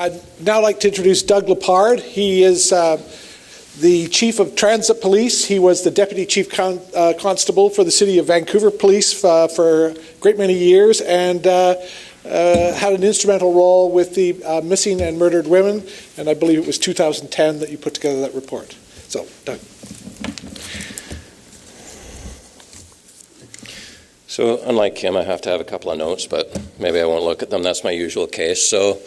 I'd now like to introduce Doug LePard. He is the Chief of Transit Police. He was the Deputy Chief Constable for the City of Vancouver Police for a great many years, and had an instrumental role with the missing and murdered women, and I believe it was 2010 that you put together that report. So, Doug. So, unlike Kim, I have to have a couple of notes, but maybe I won't look at them. That's my usual case. So,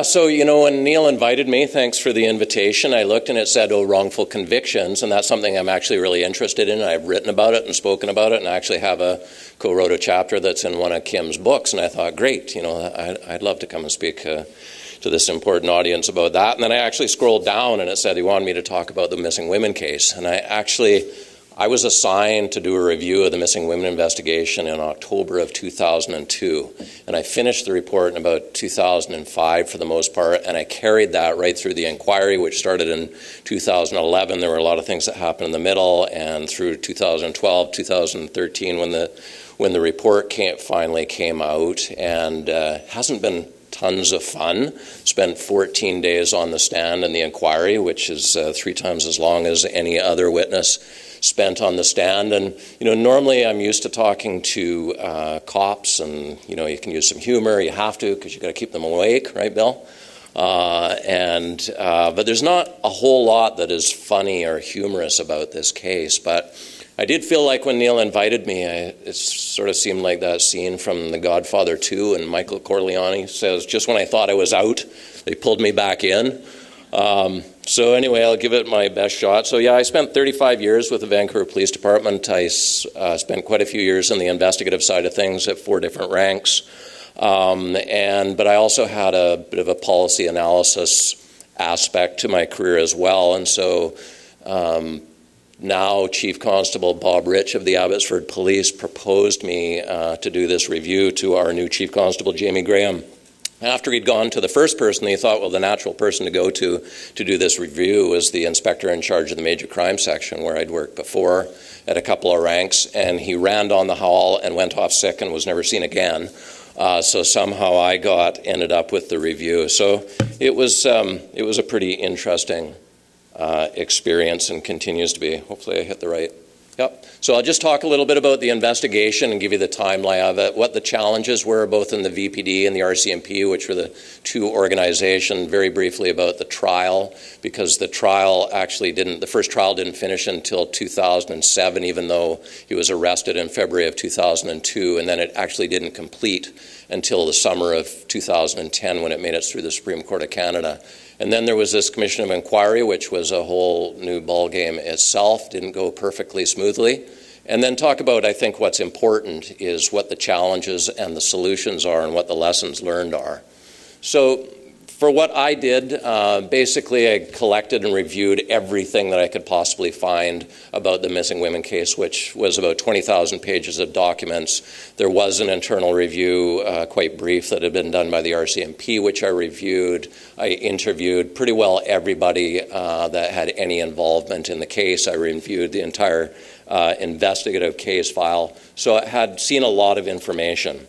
so, when Neil invited me, thanks for the invitation, I looked and it said, wrongful convictions, and that's something I'm actually really interested in. I've written about it and spoken about it, and I actually have co-wrote a chapter that's in one of Kim's books, and I thought, great, I'd love to come and speak to this important audience about that. And then I actually scrolled down and it said he wanted me to talk about the missing women case, and I was assigned to do a review of the missing women investigation in October of 2002, and I finished the report in about 2005 for the most part, and I carried that right through the inquiry, which started in 2011. There were a lot of things that happened in the middle, and through 2012, 2013, when the report finally came out, and hasn't been tons of fun. Spent 14 days on the stand in the inquiry, which is 3 times as long as any other witness spent on the stand. And normally I'm used to talking to cops, and you can use some humor. You have to, because you got to keep them awake, right, Bill? But there's not a whole lot that is funny or humorous about this case. But I did feel like when Neil invited me, it sort of seemed like that scene from The Godfather 2, and Michael Corleone says, just when I thought I was out, they pulled me back in. So anyway, I'll give it my best shot. So I spent 35 years with the Vancouver Police Department. I spent quite a few years on the investigative side of things at 4 different ranks. But I also had a bit of a policy analysis aspect to my career as well. And so now Chief Constable Bob Rich of the Abbotsford Police proposed me to do this review to our new Chief Constable, Jamie Graham. After he'd gone to the first person, he thought, well, the natural person to go to do this review was the inspector in charge of the major crime section, where I'd worked before at a couple of ranks, and he ran down the hall and went off sick and was never seen again. So somehow I ended up with the review. So it was a pretty interesting experience, and continues to be. Hopefully I hit the right. Yep. So I'll just talk a little bit about the investigation and give you the timeline of it, what the challenges were both in the VPD and the RCMP, which were the 2 organizations, very briefly about the trial, because the first trial didn't finish until 2007, even though he was arrested in February of 2002, and then it actually didn't complete until the summer of 2010 when it made it through the Supreme Court of Canada. And then there was this Commission of Inquiry, which was a whole new ballgame itself, didn't go perfectly smoothly. And then talk about, I think, what's important is what the challenges and the solutions are and what the lessons learned are. So for what I did, basically I collected and reviewed everything that I could possibly find about the missing women case, which was about 20,000 pages of documents. There was an internal review, quite brief, that had been done by the RCMP, which I reviewed. I interviewed pretty well everybody that had any involvement in the case. I reviewed the entire investigative case file. So I had seen a lot of information.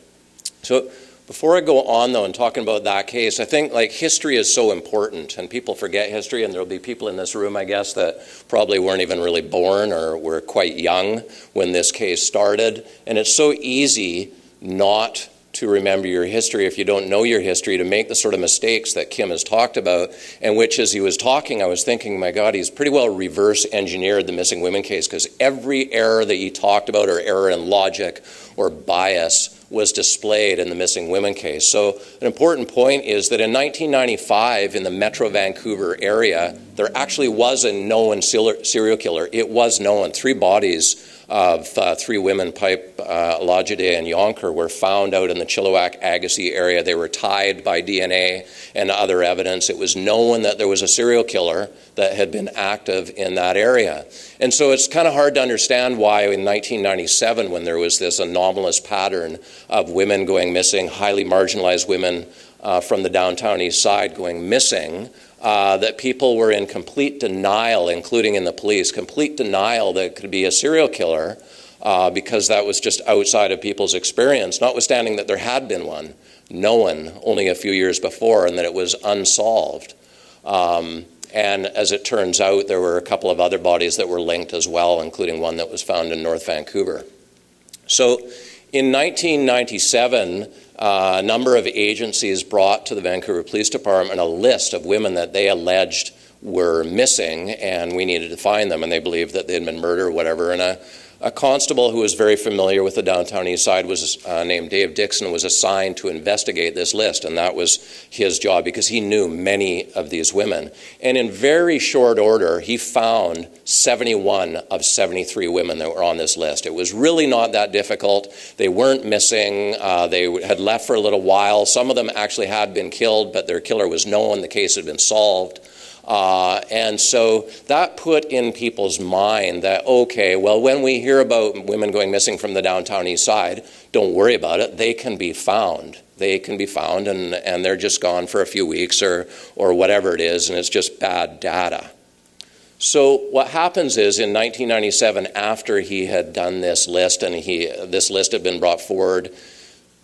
So before I go on, though, and talking about that case, I think history is so important, and people forget history, and there'll be people in this room, I guess, that probably weren't even really born or were quite young when this case started. And it's so easy not to remember your history if you don't know your history, to make the sort of mistakes that Kim has talked about, and which, as he was talking, I was thinking, my God, he's pretty well reverse engineered the missing women case, because every error that he talked about, or error in logic or bias, was displayed in the missing women case. So an important point is that in 1995, in the Metro Vancouver area, there actually was a known serial killer. It was known. 3 bodies of 3 women, Pipe, Lajide, and Yonker, were found out in the Chilliwack-Agassiz area. They were tied by DNA and other evidence. It was known that there was a serial killer that had been active in that area. And so it's kind of hard to understand why in 1997, when there was this anomalous pattern of women going missing, highly marginalized women from the downtown east side going missing, that people were in complete denial, including in the police, complete denial that it could be a serial killer, because that was just outside of people's experience, notwithstanding that there had been one. known only a few years before and that it was unsolved. And as it turns out, there were a couple of other bodies that were linked as well, including one that was found in North Vancouver. So in 1997, a number of agencies brought to the Vancouver Police Department a list of women that they alleged were missing, and we needed to find them, and they believed that they had been murdered or whatever. And a constable who was very familiar with the downtown east side was named Dave Dixon, was assigned to investigate this list, and that was his job because he knew many of these women. And in very short order, he found 71 of 73 women that were on this list. It was really not that difficult. They weren't missing. They had left for a little while. Some of them actually had been killed, but their killer was known. The case had been solved. And so that put in people's mind that, okay, well, when we hear about women going missing from the downtown east side, don't worry about it. They can be found. They can be found, and they're just gone for a few weeks or whatever it is, and it's just bad data. So what happens is in 1997, after he had done this list and this list had been brought forward,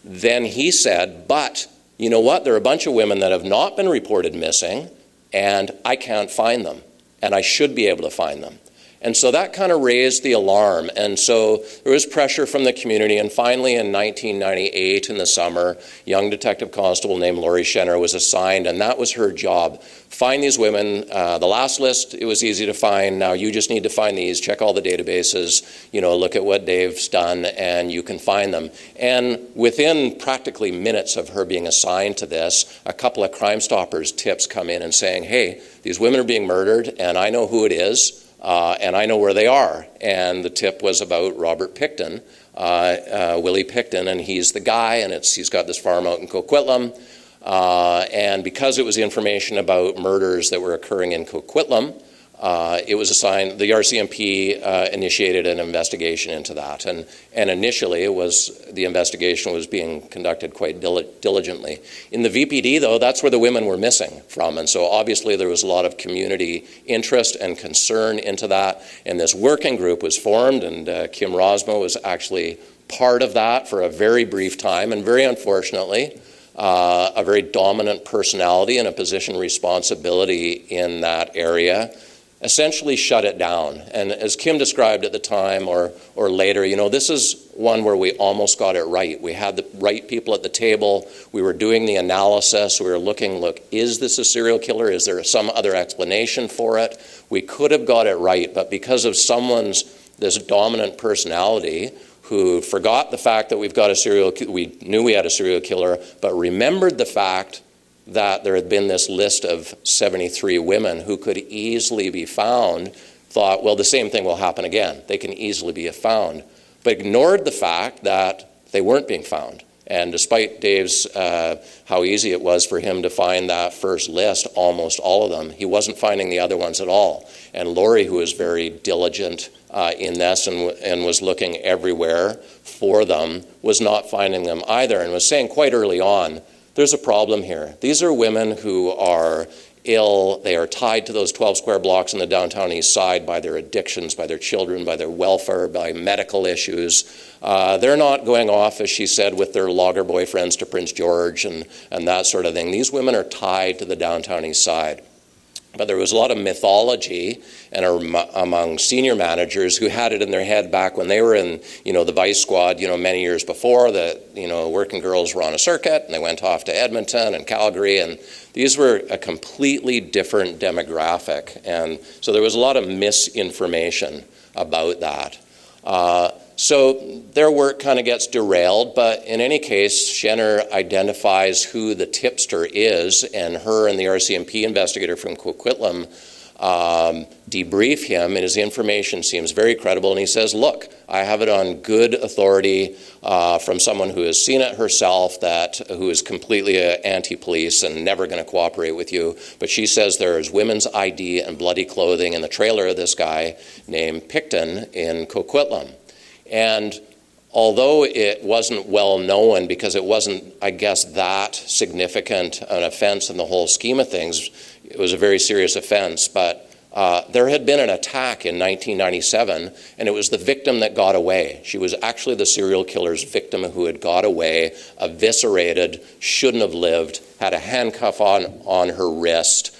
then he said, but you know what? There are a bunch of women that have not been reported missing, and I can't find them, and I should be able to find them. And so that kind of raised the alarm, and so there was pressure from the community, and finally in 1998 in the summer, young detective constable named Lori Schenner was assigned, and that was her job. Find these women. The last list, it was easy to find. Now you just need to find these, check all the databases, look at what Dave's done, and you can find them. And within practically minutes of her being assigned to this, a couple of Crime Stoppers tips come in and saying, hey, these women are being murdered, and I know who it is. And I know where they are. And the tip was about Robert Pickton, Willie Pickton, and he's the guy, and he's got this farm out in Coquitlam. And because it was information about murders that were occurring in Coquitlam, it was assigned, the RCMP initiated an investigation into that. And initially the investigation was being conducted quite diligently. In the VPD, though, that's where the women were missing from. And so obviously there was a lot of community interest and concern into that. And this working group was formed, and Kim Rosmo was actually part of that for a very brief time. And very unfortunately, a very dominant personality and a position of responsibility in that area essentially shut it down. And as Kim described at the time or later, this is one where we almost got it right. We had the right people at the table. We were doing the analysis. We were looking, is this a serial killer? Is there some other explanation for it? We could have got it right, but because of this dominant personality who forgot the fact that we knew we had a serial killer, but remembered the fact that there had been this list of 73 women who could easily be found, thought, well, the same thing will happen again. They can easily be found, but ignored the fact that they weren't being found. And despite Dave's, how easy it was for him to find that first list, almost all of them, he wasn't finding the other ones at all. And Lori, who was very diligent in this and was looking everywhere for them, was not finding them either, and was saying quite early on, there's a problem here. These are women who are ill. They are tied to those 12 square blocks in the downtown east side by their addictions, by their children, by their welfare, by medical issues. They're not going off, as she said, with their logger boyfriends to Prince George and that sort of thing. These women are tied to the downtown east side. But there was a lot of mythology and among senior managers who had it in their head back when they were in, the Vice Squad, many years before, that, working girls were on a circuit and they went off to Edmonton and Calgary, and these were a completely different demographic. And so there was a lot of misinformation about that. So their work kind of gets derailed, but in any case, Schenner identifies who the tipster is, and her and the RCMP investigator from Coquitlam debrief him, and his information seems very credible, and he says, look, I have it on good authority from someone who has seen it herself, who is completely anti-police and never going to cooperate with you, but she says there is women's ID and bloody clothing in the trailer of this guy named Pickton in Coquitlam. And although it wasn't well known because it wasn't, I guess, that significant an offense in the whole scheme of things, it was a very serious offense, but There had been an attack in 1997, and it was the victim that got away. She was actually the serial killer's victim who had got away, eviscerated, shouldn't have lived, had a handcuff on her wrist,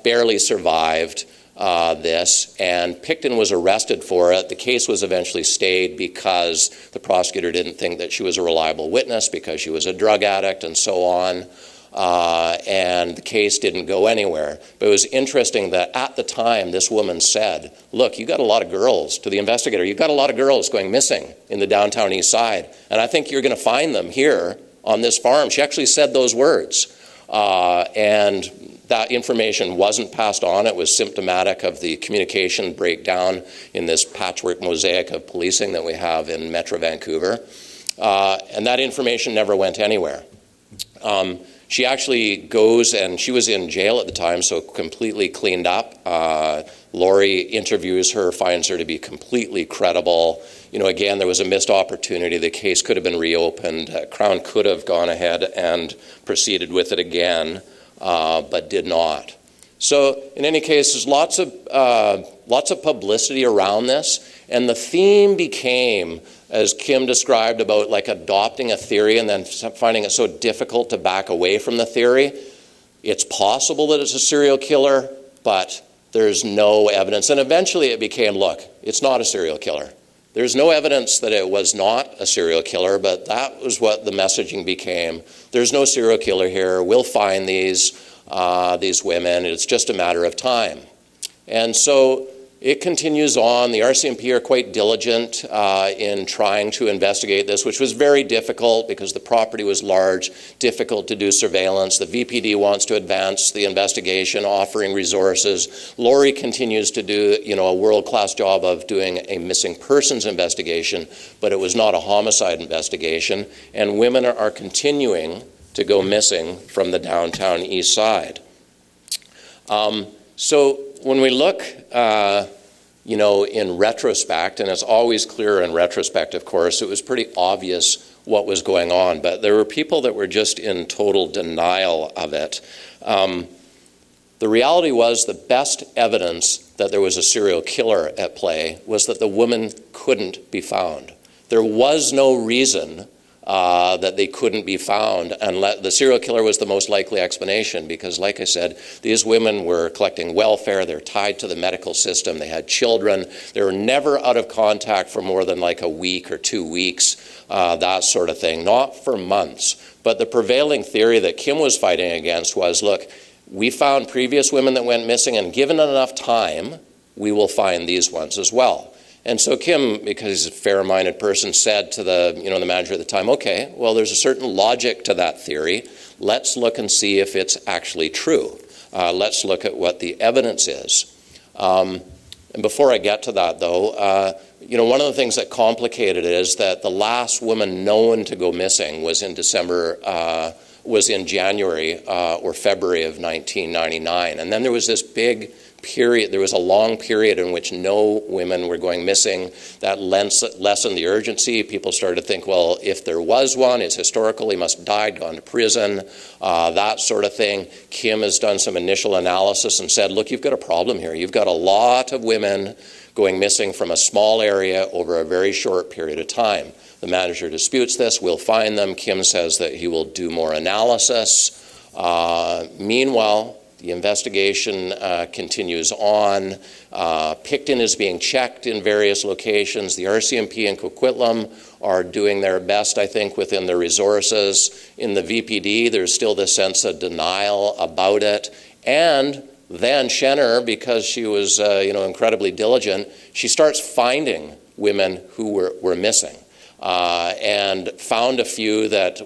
barely survived this, and Pickton was arrested for it. The case was eventually stayed because the prosecutor didn't think that she was a reliable witness because she was a drug addict and so on. And the case didn't go anywhere. But it was interesting that at the time this woman said, look, you got a lot of girls, to the investigator, you've got a lot of girls going missing in the downtown east side, and I think you're going to find them here on this farm. She actually said those words. And that information wasn't passed on. It was symptomatic of the communication breakdown in this patchwork mosaic of policing that we have in Metro Vancouver. And that information never went anywhere. She actually goes, and she was in jail at the time, so completely cleaned up. Laurie interviews her, finds her to be completely credible. You know, again, there was a missed opportunity. The case could have been reopened. Crown could have gone ahead and proceeded with it again, but did not. So in any case, there's lots of publicity around this, and the theme became, as Kim described, about like adopting a theory and then finding it so difficult to back away from the theory. It's possible that it's a serial killer, but there's no evidence. And eventually it became, look, it's not a serial killer. There's no evidence that it was not a serial killer, but that was what the messaging became. There's no serial killer here. We'll find these women. It's just a matter of time. And so it continues on. The RCMP are quite diligent in trying to investigate this, which was very difficult because the property was large, difficult to do surveillance. The VPD wants to advance the investigation, offering resources. Laurie continues to do, a world-class job of doing a missing persons investigation, but it was not a homicide investigation. And women are continuing to go missing from the downtown east side. So when we look, in retrospect, and it's always clear in retrospect, of course, it was pretty obvious what was going on, but there were people that were just in total denial of it. The reality was the best evidence that there was a serial killer at play was that the woman couldn't be found. There was no reason that they couldn't be found, and the serial killer was the most likely explanation because, like I said, these women were collecting welfare, they're tied to the medical system, they had children, they were never out of contact for more than like a week or 2 weeks, that sort of thing, not for months. But the prevailing theory that Kim was fighting against was, look, we found previous women that went missing, and given enough time, we will find these ones as well. And so Kim, because he's a fair-minded person, said to the manager at the time, okay, well, there's a certain logic to that theory. Let's look and see if it's actually true. Let's look at what the evidence is. And before I get to that, though, one of the things that complicated it is that the last woman known to go missing was in January or February of 1999. And then there was this big period, there was a long period in which no women were going missing. That lessened the urgency. People started to think, well, if there was one, it's historical, he must have died, gone to prison, that sort of thing. Kim has done some initial analysis and said, look, you've got a problem here. You've got a lot of women going missing from a small area over a very short period of time. The manager disputes this. We'll find them. Kim says that he will do more analysis. Meanwhile, the investigation continues on. Pickton is being checked in various locations. The RCMP and Coquitlam are doing their best, I think, within their resources. In the VPD, there's still this sense of denial about it. And then Shenner, because she was incredibly diligent, she starts finding women who were missing and found a few that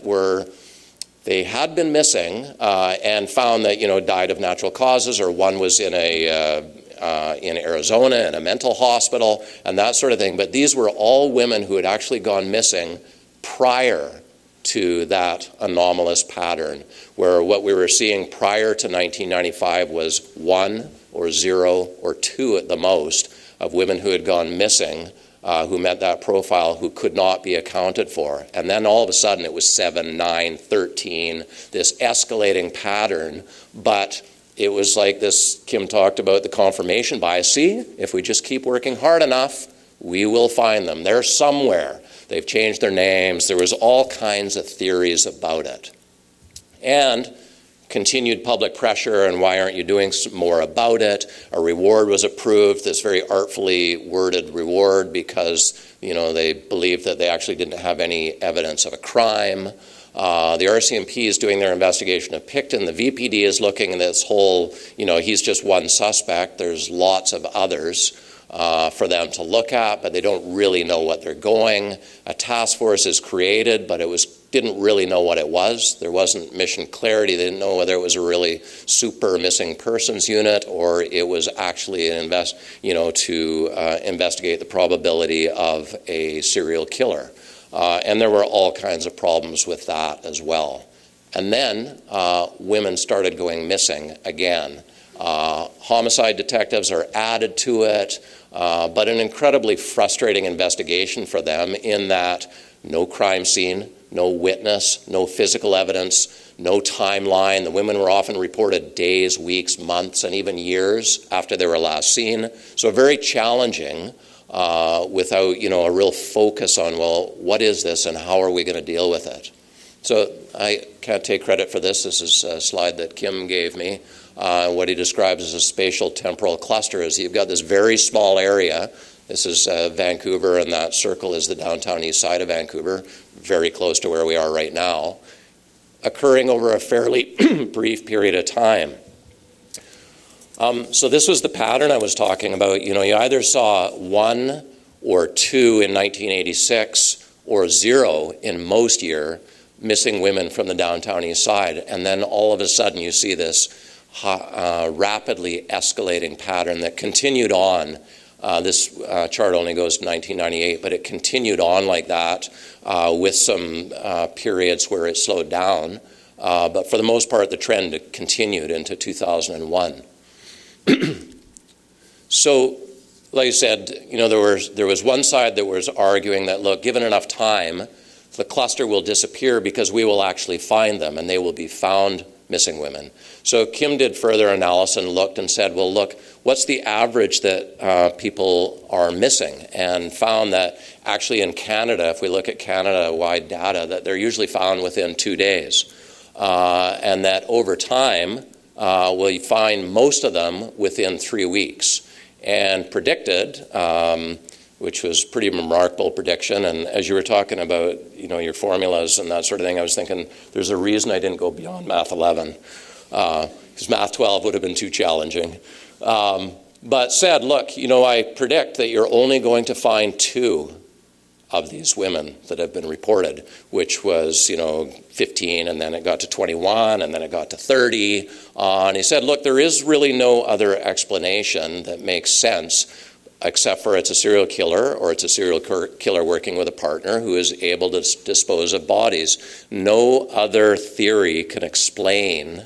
they had been missing and found that, died of natural causes, or one was in Arizona in a mental hospital and that sort of thing. But these were all women who had actually gone missing prior to that anomalous pattern, where what we were seeing prior to 1995 was 1 or 0 or 2 at the most of women who had gone missing who met that profile, who could not be accounted for. And then all of a sudden it was 7, 9, 13, this escalating pattern. But it was like this, Kim talked about the confirmation bias. See, if we just keep working hard enough, we will find them. They're somewhere. They've changed their names. There was all kinds of theories about it. And continued public pressure, and why aren't you doing more about it? A reward was approved, this very artfully worded reward, because they believed that they actually didn't have any evidence of a crime. The RCMP is doing their investigation of Pickton. The VPD is looking at this whole, he's just one suspect. There's lots of others for them to look at, but they don't really know what they're going. A task force is created, but didn't really know what it was. There wasn't mission clarity. They didn't know whether it was a really super missing persons unit or it was actually to investigate the probability of a serial killer. And there were all kinds of problems with that as well. And then women started going missing again. Homicide detectives are added to it, but an incredibly frustrating investigation for them in that no crime scene, no witness, no physical evidence, no timeline. The women were often reported days, weeks, months, and even years after they were last seen. So very challenging without, a real focus on, well, what is this and how are we going to deal with it? So I can't take credit for this. This is a slide that Kim gave me. What he describes as a spatial-temporal cluster is you've got this very small area. This is Vancouver, and that circle is the downtown east side of Vancouver, very close to where we are right now, occurring over a fairly brief period of time. So this was the pattern I was talking about. You either saw 1 or 2 in 1986 or 0 in most year missing women from the downtown east side, and then all of a sudden you see this rapidly escalating pattern that continued on. This chart only goes to 1998, but it continued on like that with some periods where it slowed down. But for the most part, the trend continued into 2001. So, like I said, there was one side that was arguing that, look, given enough time, the cluster will disappear because we will actually find them and they will be found missing women. So Kim did further analysis and looked and said, well, look, what's the average that people are missing? And found that actually in Canada, if we look at Canada-wide data, that they're usually found within 2 days. And that over time, we'll find most of them within 3 weeks. And predicted, which was pretty remarkable prediction. And as you were talking about, your formulas and that sort of thing, I was thinking there's a reason I didn't go beyond Math 11, because Math 12 would have been too challenging. But said, look, I predict that you're only going to find 2 of these women that have been reported, which was, 15, and then it got to 21, and then it got to 30. And he said, look, there is really no other explanation that makes sense except for it's a serial killer or it's a serial killer working with a partner who is able to dispose of bodies. No other theory can explain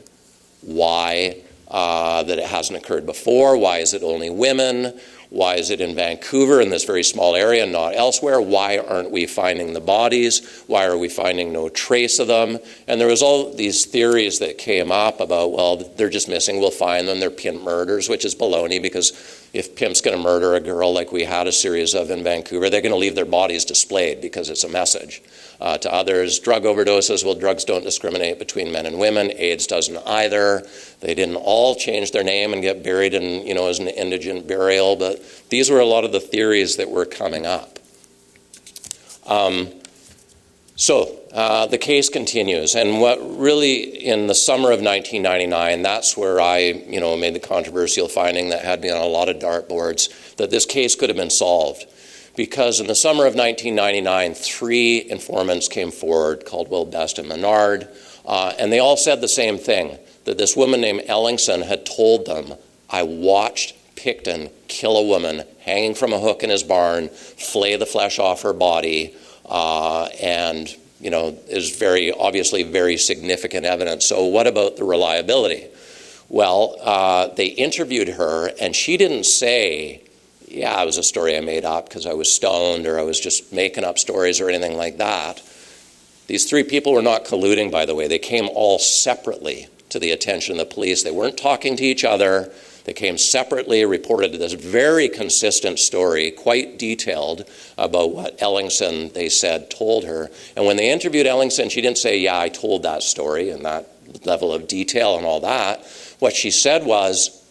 why that it hasn't occurred before. Why is it only women? Why is it in Vancouver in this very small area and not elsewhere? Why aren't we finding the bodies? Why are we finding no trace of them? And there was all these theories that came up about, well, they're just missing, we'll find them, they're pimp murders, which is baloney, because if pimp's going to murder a girl like we had a series of in Vancouver, they're going to leave their bodies displayed because it's a message. To others, drug overdoses, well, drugs don't discriminate between men and women. AIDS doesn't either. They didn't all change their name and get buried in, as an indigent burial, but these were a lot of the theories that were coming up. So the case continues, and what really, in the summer of 1999, that's where I, made the controversial finding that had me on a lot of dartboards, that this case could have been solved. Because in the summer of 1999, 3 informants came forward, Caldwell, Best, and Menard, and they all said the same thing, that this woman named Ellingson had told them, I watched Pickton kill a woman hanging from a hook in his barn, flay the flesh off her body, and is obviously very significant evidence. So what about the reliability? Well, they interviewed her, and she didn't say, yeah, it was a story I made up because I was stoned or I was just making up stories or anything like that. These 3 people were not colluding, by the way. They came all separately to the attention of the police. They weren't talking to each other. They came separately, reported this very consistent story, quite detailed, about what Ellingson, they said, told her. And when they interviewed Ellingson, she didn't say, yeah, I told that story and that level of detail and all that. What she said was,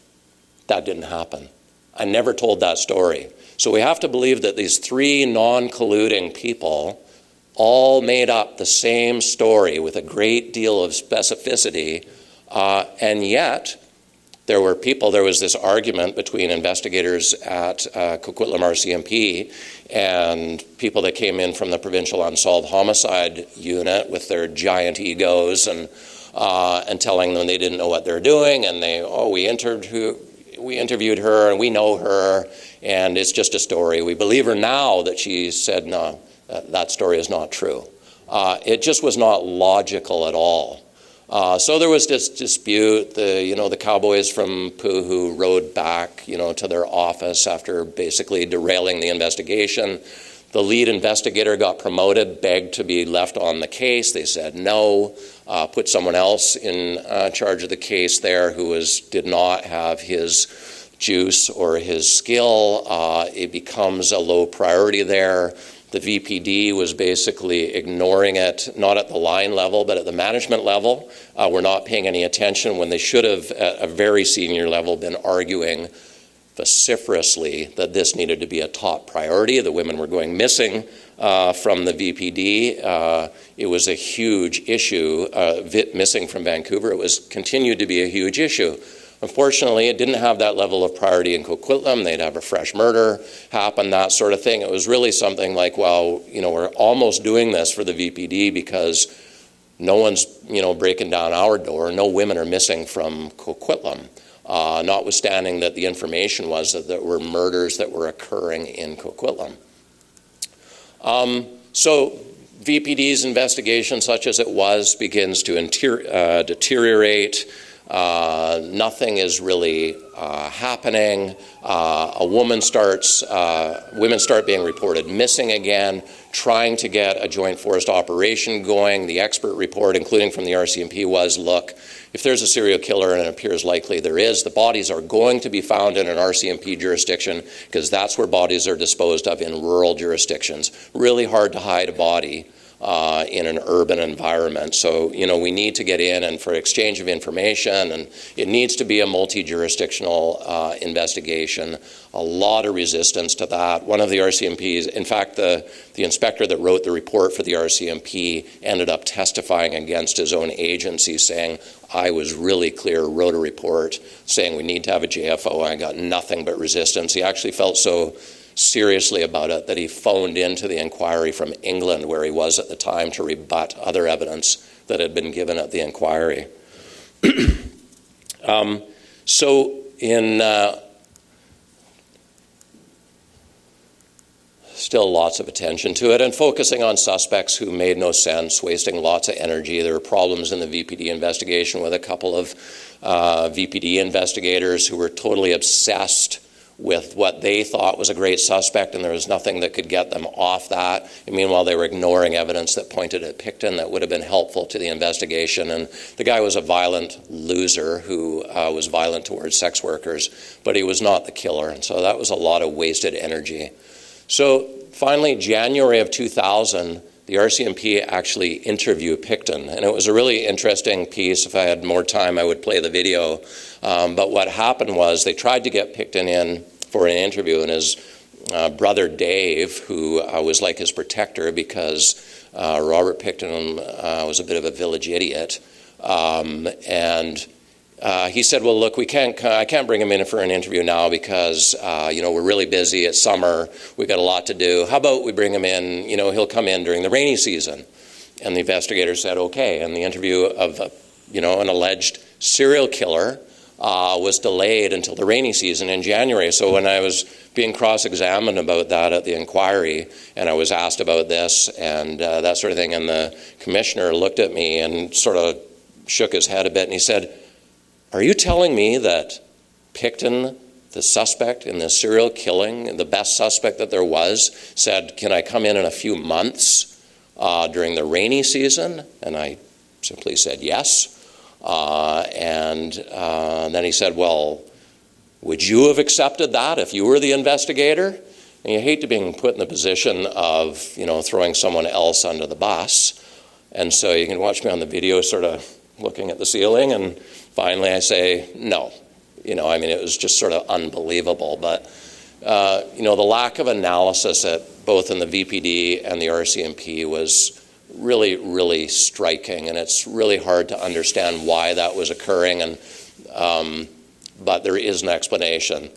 that didn't happen. I never told that story. So we have to believe that these three non-colluding people all made up the same story with a great deal of specificity, and yet there was this argument between investigators at Coquitlam RCMP and people that came in from the Provincial Unsolved Homicide Unit with their giant egos and telling them they didn't know what they're doing, and we interviewed her and we know her and it's just a story. We believe her now that she said, no, that story is not true. It just was not logical at all. So there was this dispute. The cowboys from Poohoo rode back, to their office after basically derailing the investigation. The lead investigator got promoted, begged to be left on the case. They said no, put someone else in charge of the case there who did not have his juice or his skill. It becomes a low priority there. The VPD was basically ignoring it, not at the line level, but at the management level. We're not paying any attention when they should have, at a very senior level, been arguing vociferously that this needed to be a top priority. The women were going missing from the VPD. It was a huge issue, missing from Vancouver. It continued to be a huge issue. Unfortunately, it didn't have that level of priority in Coquitlam. They'd have a fresh murder happen, that sort of thing. It was really something like, well, we're almost doing this for the VPD because no one's, breaking down our door. No women are missing from Coquitlam, notwithstanding that the information was that there were murders that were occurring in Coquitlam. So VPD's investigation, such as it was, begins to deteriorate. Nothing is really happening. Women start being reported missing again, trying to get a joint forced operation going. The expert report, including from the RCMP, was, look, if there's a serial killer and it appears likely there is, the bodies are going to be found in an RCMP jurisdiction because that's where bodies are disposed of in rural jurisdictions. Really hard to hide a body in an urban environment. So, we need to get in and for exchange of information, and it needs to be a multi-jurisdictional investigation. A lot of resistance to that. One of the RCMPs, in fact, the inspector that wrote the report for the RCMP ended up testifying against his own agency, saying, I was really clear, wrote a report saying we need to have a JFO, and I got nothing but resistance. He actually felt so seriously about it that he phoned into the inquiry from England, where he was at the time, to rebut other evidence that had been given at the inquiry. Still lots of attention to it, and focusing on suspects who made no sense, wasting lots of energy. There were problems in the VPD investigation with a couple of VPD investigators who were totally obsessed with what they thought was a great suspect, and there was nothing that could get them off that. And meanwhile, they were ignoring evidence that pointed at Pickton that would have been helpful to the investigation. And the guy was a violent loser who was violent towards sex workers, but he was not the killer. And so that was a lot of wasted energy. So finally, January of 2000, the RCMP actually interviewed Pickton, and it was a really interesting piece. If I had more time, I would play the video. But what happened was they tried to get Pickton in for an interview, and his brother Dave, who was like his protector because Robert Pickton was a bit of a village idiot, he said, well, look, I can't bring him in for an interview now because, we're really busy. It's summer. We've got a lot to do. How about we bring him in, he'll come in during the rainy season. And the investigator said, okay. And the interview of, an alleged serial killer was delayed until the rainy season in January. So when I was being cross-examined about that at the inquiry, and I was asked about this and that sort of thing, and the commissioner looked at me and sort of shook his head a bit, and he said, are you telling me that Pickton, the suspect in this serial killing, the best suspect that there was, said, can I come in a few months during the rainy season? And I simply said yes. And then he said, well, would you have accepted that if you were the investigator? And you hate to be put in the position of, throwing someone else under the bus. And so you can watch me on the video sort of looking at the ceiling, and finally I say, no. It was just sort of unbelievable. But, the lack of analysis both in the VPD and the RCMP was really, really striking, and it's really hard to understand why that was occurring, but there is an explanation.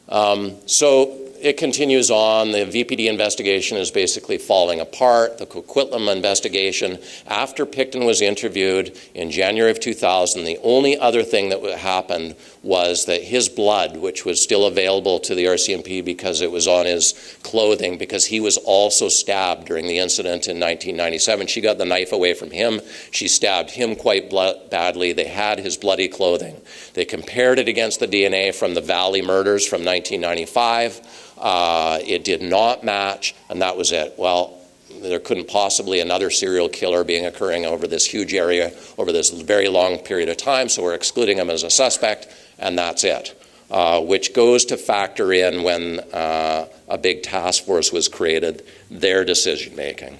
So it continues on. The VPD investigation is basically falling apart. The Coquitlam investigation, after Pickton was interviewed in January of 2000, the only other thing that happened was that his blood, which was still available to the RCMP because it was on his clothing, because he was also stabbed during the incident in 1997. She got the knife away from him. She stabbed him quite badly. They had his bloody clothing. They compared it against the DNA from the Valley murders from 1995. It did not match, and that was it. Well, there couldn't possibly another serial killer being occurring over this huge area over this very long period of time, so we're excluding him as a suspect, and that's it, which goes to factor in when a big task force was created, their decision-making.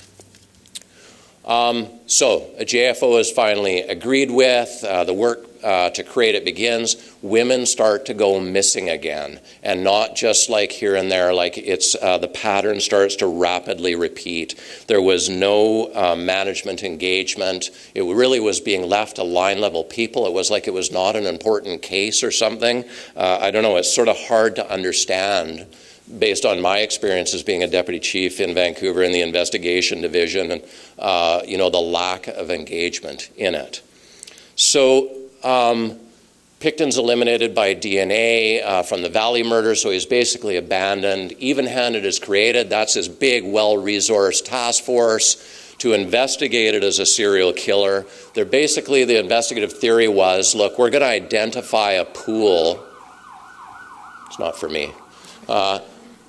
So a JFO is finally agreed with. The work to create it begins. Women start to go missing again, and not just like here and there, like it's the pattern starts to rapidly repeat. There was no management engagement. It really was being left to line-level people. It was like it was not an important case or something. I don't know, it's sort of hard to understand based on my experience as being a deputy chief in Vancouver in the investigation division, and the lack of engagement in it. So Pickton's eliminated by DNA from the Valley murder, so he's basically abandoned. Even-handed is created. That's his big, well-resourced task force to investigate it as a serial killer. The investigative theory was, look, we're going to identify a pool. It's not for me.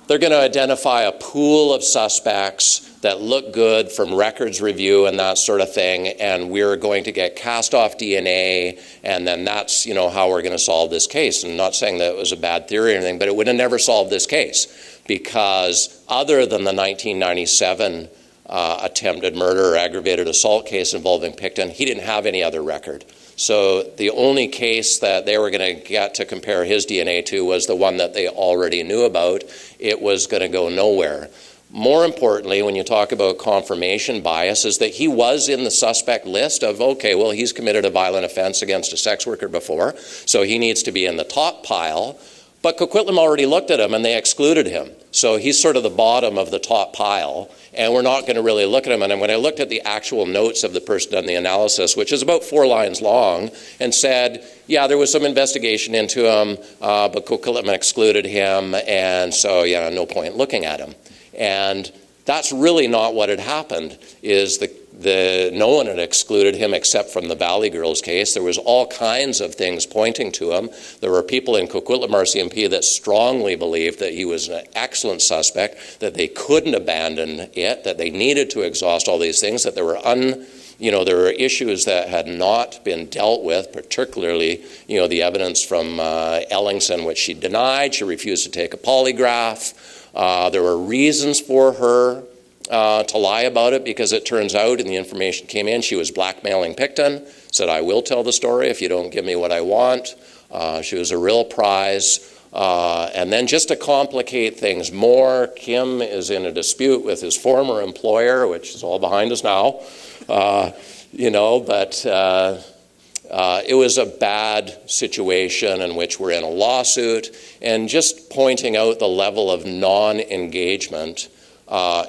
They're going to identify a pool of suspects that look good from records review and that sort of thing, and we're going to get cast-off DNA, and then that's, how we're going to solve this case. I'm not saying that it was a bad theory or anything, but it would have never solved this case, because other than the 1997 attempted murder or aggravated assault case involving Pickton, he didn't have any other record. So the only case that they were going to get to compare his DNA to was the one that they already knew about. It was going to go nowhere. More importantly, when you talk about confirmation bias, is that he was in the suspect list of, okay, well, he's committed a violent offense against a sex worker before, so he needs to be in the top pile. But Coquitlam already looked at him and they excluded him. So he's sort of the bottom of the top pile, and we're not going to really look at him. And when I looked at the actual notes of the person on the analysis, which is about 4 lines long, and said, yeah, there was some investigation into him, but Coquitlam excluded him, and so, yeah, no point looking at him. And that's really not what had happened, is no one had excluded him except from the Valley Girls case. There was all kinds of things pointing to him. There were people in Coquitlam RCMP that strongly believed that he was an excellent suspect, that they couldn't abandon it, that they needed to exhaust all these things, that there were there were issues that had not been dealt with, particularly, the evidence from Ellingson, which she denied. She refused to take a polygraph. There were reasons for her to lie about it, because it turns out, and the information came in, she was blackmailing Pickton, said, I will tell the story if you don't give me what I want. She was a real prize. And then just to complicate things more, Kim is in a dispute with his former employer, which is all behind us now, but it was a bad situation in which we're in a lawsuit, and just pointing out the level of non-engagement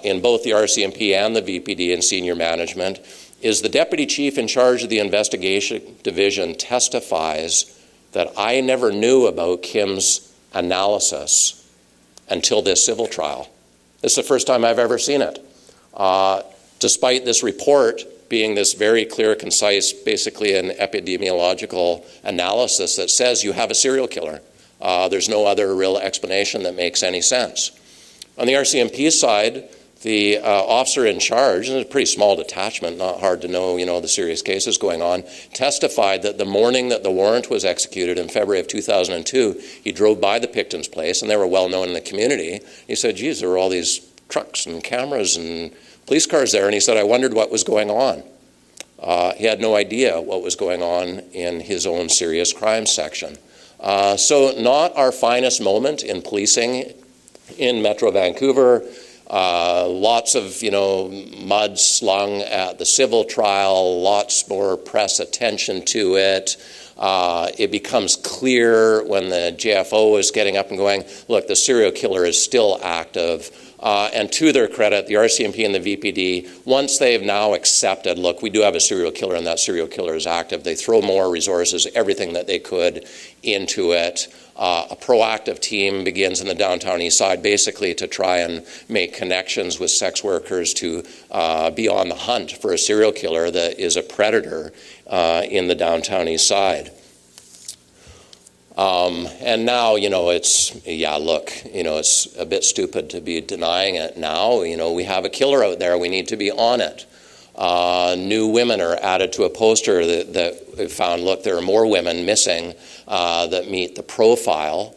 in both the RCMP and the VPD and senior management is the deputy chief in charge of the investigation division testifies that I never knew about Kim's analysis until this civil trial. This is the first time I've ever seen it. Despite this report being this very clear, concise, basically an epidemiological analysis that says you have a serial killer. There's no other real explanation that makes any sense. On the RCMP side, the officer in charge, and it's a pretty small detachment, not hard to know, the serious cases going on, testified that the morning that the warrant was executed in February of 2002, he drove by the Pickton's place, and they were well known in the community. He said, geez, there were all these trucks and cameras and police cars there, and he said, I wondered what was going on. He had no idea what was going on in his own serious crime section. So not our finest moment in policing in Metro Vancouver. Lots of, mud slung at the civil trial, lots more press attention to it. It becomes clear when the JFO is getting up and going, look, the serial killer is still active. And to their credit, the RCMP and the VPD, once they've now accepted, look, we do have a serial killer and that serial killer is active, they throw more resources, everything that they could into it. A proactive team begins in the downtown east side basically to try and make connections with sex workers to be on the hunt for a serial killer that is a predator in the downtown east side. And now, it's a bit stupid to be denying it now. We have a killer out there. We need to be on it. New women are added to a poster that found, look, there are more women missing that meet the profile,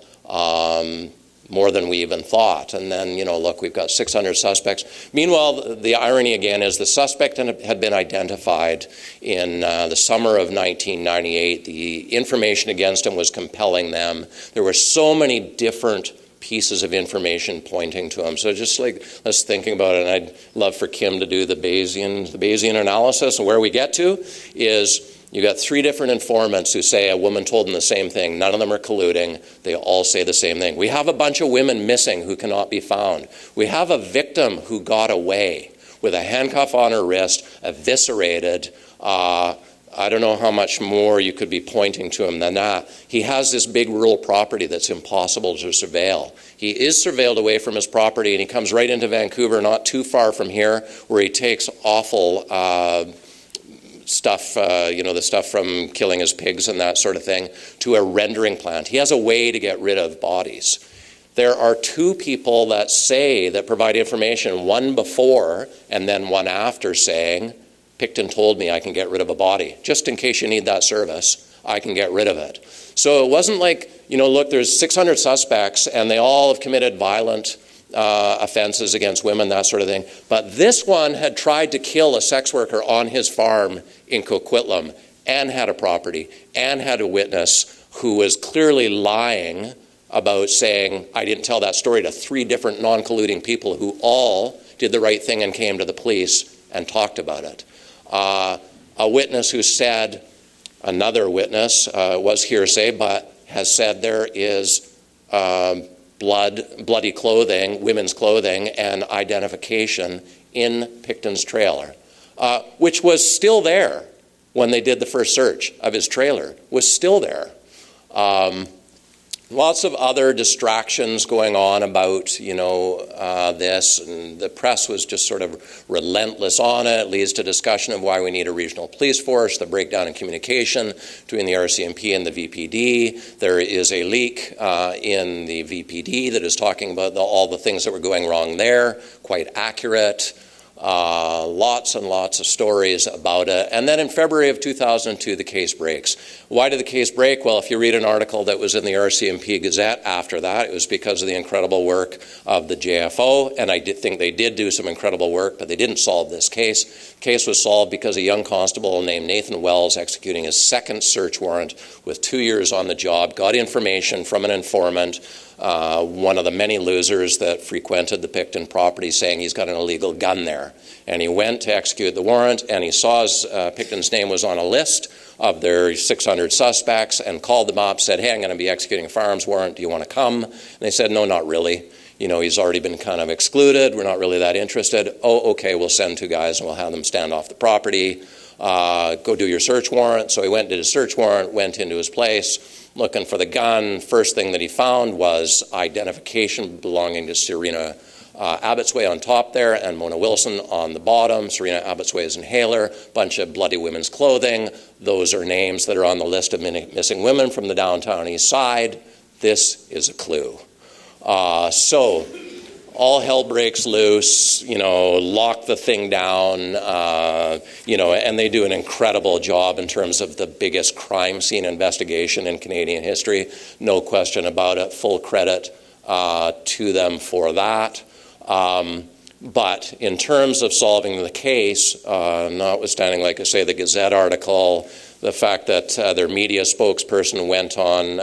more than we even thought. And then, look, we've got 600 suspects. Meanwhile, the irony again is the suspect had been identified in the summer of 1998. The information against him was compelling them. There were so many different pieces of information pointing to him. So just like us thinking about it, and I'd love for Kim to do the Bayesian analysis, and where we get to is you got 3 different informants who say a woman told them the same thing. None of them are colluding. They all say the same thing. We have a bunch of women missing who cannot be found. We have a victim who got away with a handcuff on her wrist, eviscerated. I don't know how much more you could be pointing to him than that. He has this big rural property that's impossible to surveil. He is surveilled away from his property, and he comes right into Vancouver, not too far from here, where he takes awful stuff, the stuff from killing his pigs and that sort of thing, to a rendering plant. He has a way to get rid of bodies. There are 2 people that provide information, one before and then one after, saying, Pickton told me I can get rid of a body. Just in case you need that service, I can get rid of it. So it wasn't like, look, there's 600 suspects and they all have committed violent offenses against women, that sort of thing. But this one had tried to kill a sex worker on his farm in Coquitlam and had a property and had a witness who was clearly lying about saying, I didn't tell that story, to 3 different non-colluding people who all did the right thing and came to the police and talked about it. A witness who said, another witness, was hearsay, but has said there is bloody clothing, women's clothing, and identification in Pickton's trailer, which was still there when they did the first search of his trailer, was still there. Lots of other distractions going on about, this, and the press was just sort of relentless on it. It leads to discussion of why we need a regional police force, the breakdown in communication between the RCMP and the VPD. There is a leak in the VPD that is talking about all the things that were going wrong there, quite accurate. Lots and lots of stories about it. And then in February of 2002, the case breaks. Why did the case break? Well, if you read an article that was in the RCMP Gazette after that, it was because of the incredible work of the JFO, and I think they did do some incredible work, but they didn't solve this case. The case was solved because a young constable named Nathan Wells, executing his second search warrant with 2 years on the job, got information from an informant, one of the many losers that frequented the Pickton property, saying he's got an illegal gun there. And he went to execute the warrant, and he saw Pickton's name was on a list of their 600 suspects, and called them up, said, hey, I'm going to be executing a firearms warrant. Do you want to come? And they said, no, not really. He's already been kind of excluded. We're not really that interested. Oh, okay, we'll send 2 guys, and we'll have them stand off the property. Go do your search warrant. So he went and did his search warrant, went into his place, looking for the gun. First thing that he found was identification belonging to Serena Abbotsway on top there, and Mona Wilson on the bottom. Serena Abbotsway's inhaler, bunch of bloody women's clothing. Those are names that are on the list of missing women from the downtown east side. This is a clue. So all hell breaks loose, lock the thing down, and they do an incredible job in terms of the biggest crime scene investigation in Canadian history. No question about it. Full credit to them for that. But in terms of solving the case, notwithstanding, like I say, the Gazette article, the fact that their media spokesperson went on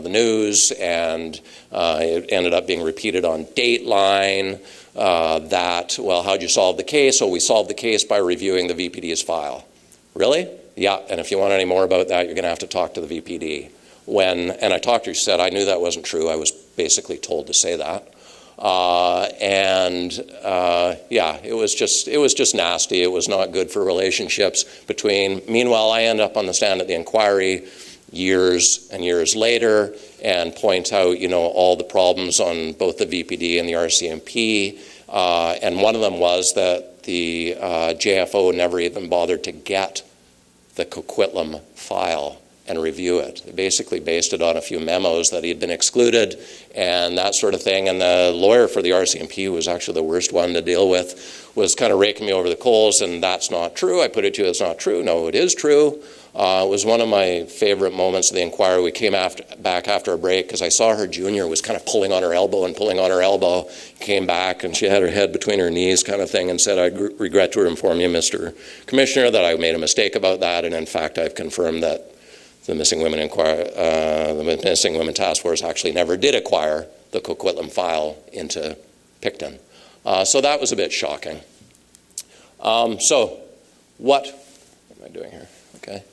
the news and it ended up being repeated on Dateline, that, well, how'd you solve the case? Oh, we solved the case by reviewing the VPD's file. Really? Yeah, and if you want any more about that, you're going to have to talk to the VPD. And I talked to her, she said, I knew that wasn't true. I was basically told to say that. Yeah, it was just nasty. It was not good for relationships between. Meanwhile, I end up on the stand at the inquiry years and years later and point out, all the problems on both the VPD and the RCMP. And one of them was that the JFO never even bothered to get the Coquitlam file and review it. They basically based it on a few memos that he had been excluded and that sort of thing. And the lawyer for the RCMP, who was actually the worst one to deal with, was kind of raking me over the coals, and that's not true. I put it to you, it's not true. No, it is true. It was one of my favorite moments of the inquiry. We came back after a break because I saw her junior was kind of pulling on her elbow, came back and she had her head between her knees kind of thing and said, I regret to inform you, Mr. Commissioner, that I made a mistake about that, and in fact I've confirmed that the Missing Women Task Force actually never did acquire the Coquitlam file into Pickton. So that was a bit shocking. So what am I doing here? Okay.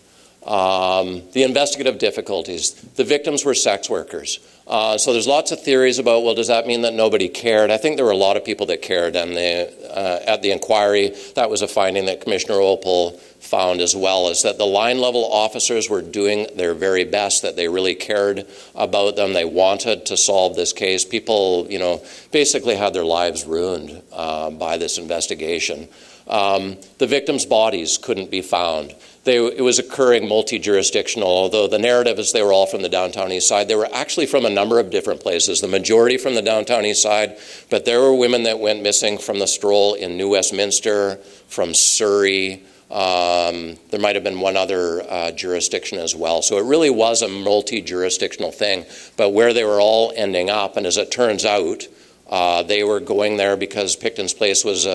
The investigative difficulties. The victims were sex workers. So there's lots of theories about, well, does that mean that nobody cared? I think there were a lot of people that cared, and at the inquiry, that was a finding that Commissioner Opel found as well, is that the line level officers were doing their very best, that they really cared about them. They wanted to solve this case. People, basically had their lives ruined by this investigation. The victims' bodies couldn't be found. It was occurring multi-jurisdictional, although the narrative is they were all from the downtown east side. They were actually from a number of different places, the majority from the downtown east side, but there were women that went missing from the stroll in New Westminster, from Surrey. There might have been one other jurisdiction as well. So it really was a multi-jurisdictional thing, but where they were all ending up, and as it turns out, they were going there because Pickton's Place was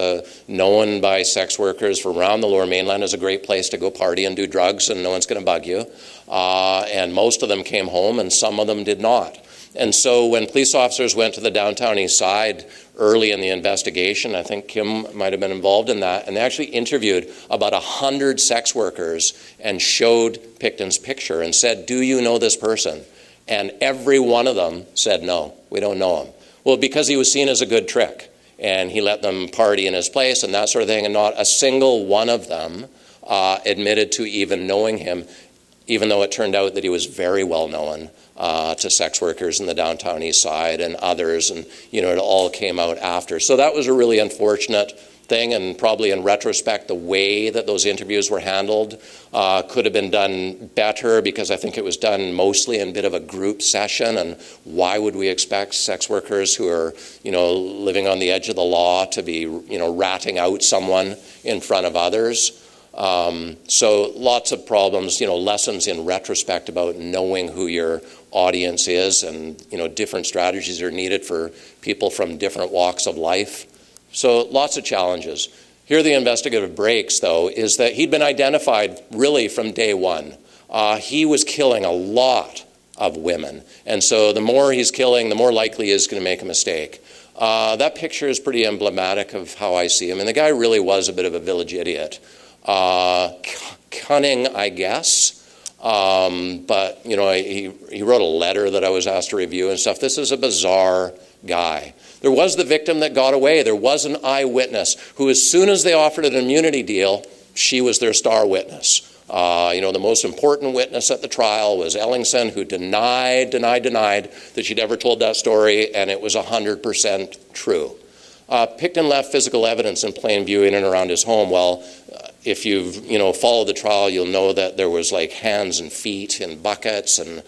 known by sex workers from around the Lower Mainland as a great place to go party and do drugs, and no one's going to bug you. And most of them came home, and some of them did not. And so when police officers went to the downtown east side early in the investigation, I think Kim might have been involved in that, and they actually interviewed about 100 sex workers and showed Pickton's picture and said, do you know this person? And every one of them said, no, we don't know him. Well, because he was seen as a good trick, and he let them party in his place and that sort of thing, and not a single one of them admitted to even knowing him, even though it turned out that he was very well known to sex workers in the downtown east side and others, and it all came out after. So that was a really unfortunate thing, and probably in retrospect, the way that those interviews were handled could have been done better, because I think it was done mostly in a bit of a group session, and why would we expect sex workers who are, living on the edge of the law to be, ratting out someone in front of others? So lots of problems, lessons in retrospect about knowing who your audience is, and, different strategies are needed for people from different walks of life. So lots of challenges. Here are the investigative breaks, though, is that he'd been identified really from day one. He was killing a lot of women. And so the more he's killing, the more likely he is going to make a mistake. That picture is pretty emblematic of how I see him. And the guy really was a bit of a village idiot. Cunning, I guess. But, he wrote a letter that I was asked to review and stuff. This is a bizarre guy. There was the victim that got away. There was an eyewitness who, as soon as they offered an immunity deal, she was their star witness. The most important witness at the trial was Ellingson, who denied that she'd ever told that story, and it was 100% true. Pickton left physical evidence in plain view in and around his home. Well, if you've followed the trial, you'll know that there was like hands and feet and buckets and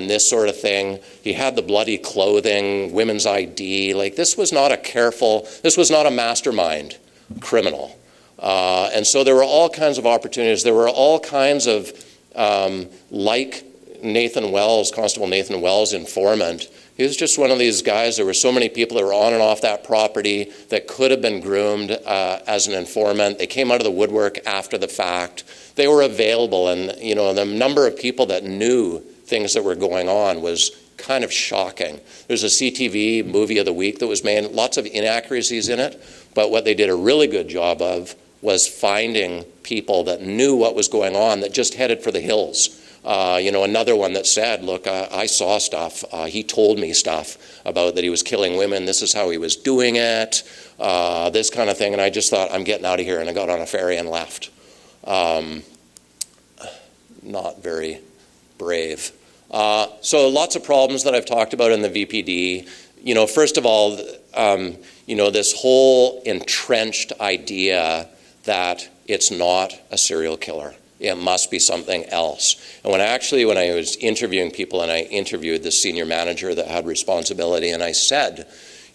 this sort of thing. He had the bloody clothing, women's ID. Like, this was not a mastermind criminal. And so there were all kinds of opportunities. There were all kinds of, like Nathan Wells, Constable Nathan Wells, informant. He was just one of these guys. There were so many people that were on and off that property that could have been groomed as an informant. They came out of the woodwork after the fact. They were available, and the number of people that knew things that were going on was kind of shocking. There's a CTV movie of the week that was made, lots of inaccuracies in it, but what they did a really good job of was finding people that knew what was going on, that just headed for the hills. Another one that said, look, I saw stuff. He told me stuff about that he was killing women. This is how he was doing it, this kind of thing. And I just thought, I'm getting out of here. And I got on a ferry and left. Not very brave. So lots of problems that I've talked about in the VPD. First of all, this whole entrenched idea that it's not a serial killer. It must be something else. And when I was interviewing people, and I interviewed the senior manager that had responsibility, and I said,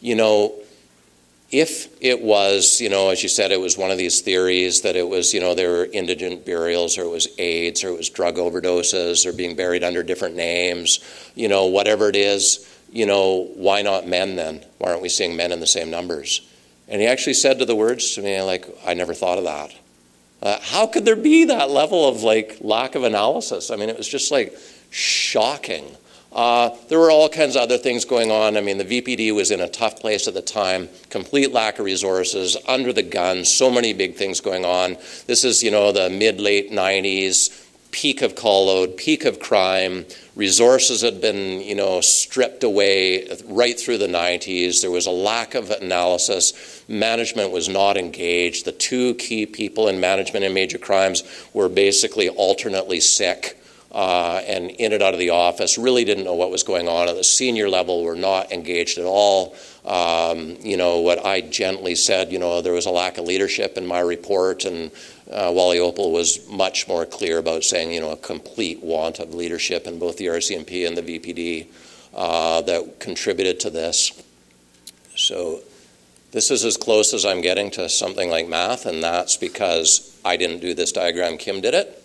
if it was, as you said, it was one of these theories that it was, there were indigent burials, or it was AIDS, or it was drug overdoses, or being buried under different names, whatever it is, why not men then? Why aren't we seeing men in the same numbers? And he actually said to the words to me, I never thought of that. How could there be that level of lack of analysis? I mean, it was just shocking. There were all kinds of other things going on. I mean, the VPD was in a tough place at the time, complete lack of resources, under the gun, so many big things going on. This is, the mid-late 90s, peak of call load, peak of crime. Resources had been, stripped away right through the 90s. There was a lack of analysis. Management was not engaged. The two key people in management in major crimes were basically alternately sick and in and out of the office, really didn't know what was going on. At the senior level, were not engaged at all. What I gently said, there was a lack of leadership in my report, and Wally Opal was much more clear about saying, a complete want of leadership in both the RCMP and the VPD that contributed to this. So this is as close as I'm getting to something like math, and that's because I didn't do this diagram, Kim did it.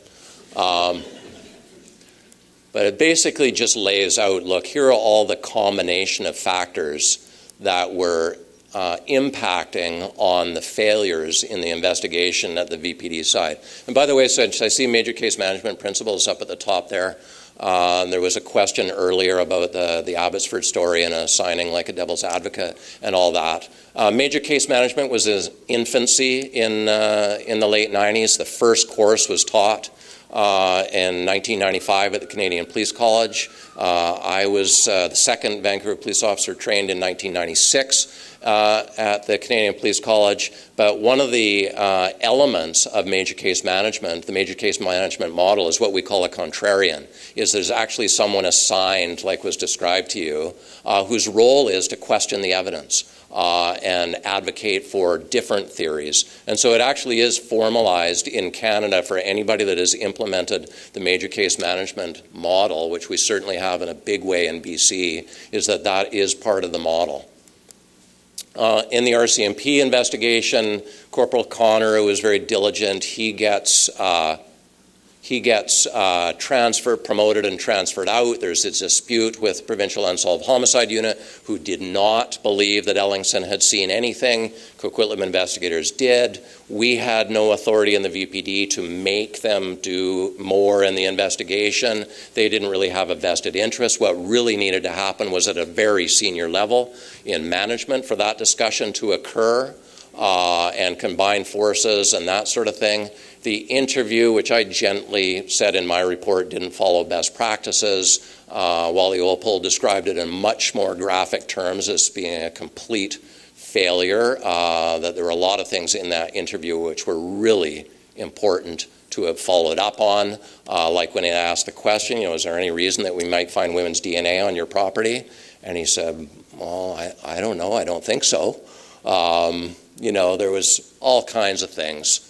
But it basically just lays out, look, here are all the combination of factors that were impacting on the failures in the investigation at the VPD side. And by the way, so I see major case management principles up at the top there. There was a question earlier about the Abbotsford story and assigning like a devil's advocate and all that. Major case management was in infancy in the late 90s. The first course was taught in 1995 at the Canadian Police College. I was the second Vancouver police officer trained in 1996 at the Canadian Police College. But one of the elements of major case management, the major case management model, is what we call a contrarian. Is there's actually someone assigned, like was described to you, whose role is to question the evidence and advocate for different theories. And so it actually is formalized in Canada for anybody that has implemented the major case management model, which we certainly have in a big way in BC, is that is part of the model. In the RCMP investigation, Corporal Connor, who was very diligent, he gets transferred, promoted and transferred out. There's a dispute with Provincial Unsolved Homicide Unit, who did not believe that Ellingson had seen anything. Coquitlam investigators did. We had no authority in the VPD to make them do more in the investigation. They didn't really have a vested interest. What really needed to happen was at a very senior level in management for that discussion to occur and combine forces and that sort of thing. The interview, which I gently said in my report didn't follow best practices, Wally Opal described it in much more graphic terms as being a complete failure, that there were a lot of things in that interview which were really important to have followed up on, like when he asked the question, is there any reason that we might find women's DNA on your property? And he said, well, I don't know, I don't think so. There was all kinds of things.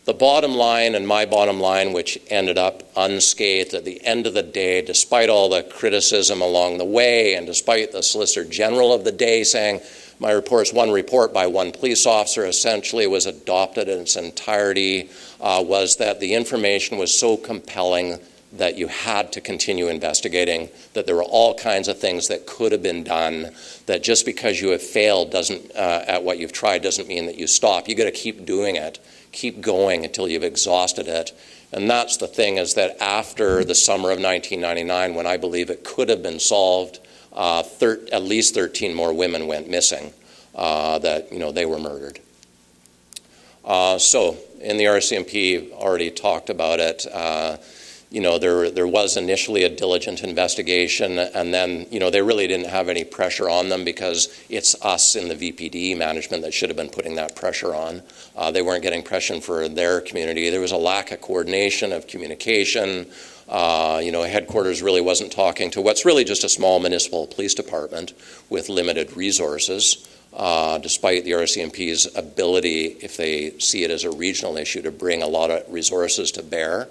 The bottom line, and my bottom line, which ended up unscathed at the end of the day, despite all the criticism along the way, and despite the Solicitor General of the day saying my report's one report by one police officer, essentially was adopted in its entirety, was that the information was so compelling that you had to continue investigating, that there were all kinds of things that could have been done, that just because you have failed at what you've tried doesn't mean that you stop. You got to keep doing it, keep going until you've exhausted it. And that's the thing, is that after the summer of 1999, when I believe it could have been solved, at least 13 more women went missing, that they were murdered. So in the RCMP, already talked about it. There was initially a diligent investigation, and then, they really didn't have any pressure on them, because it's us in the VPD management that should have been putting that pressure on. They weren't getting pressure for their community. There was a lack of coordination, of communication. Headquarters really wasn't talking to what's really just a small municipal police department with limited resources, despite the RCMP's ability, if they see it as a regional issue, to bring a lot of resources to bear.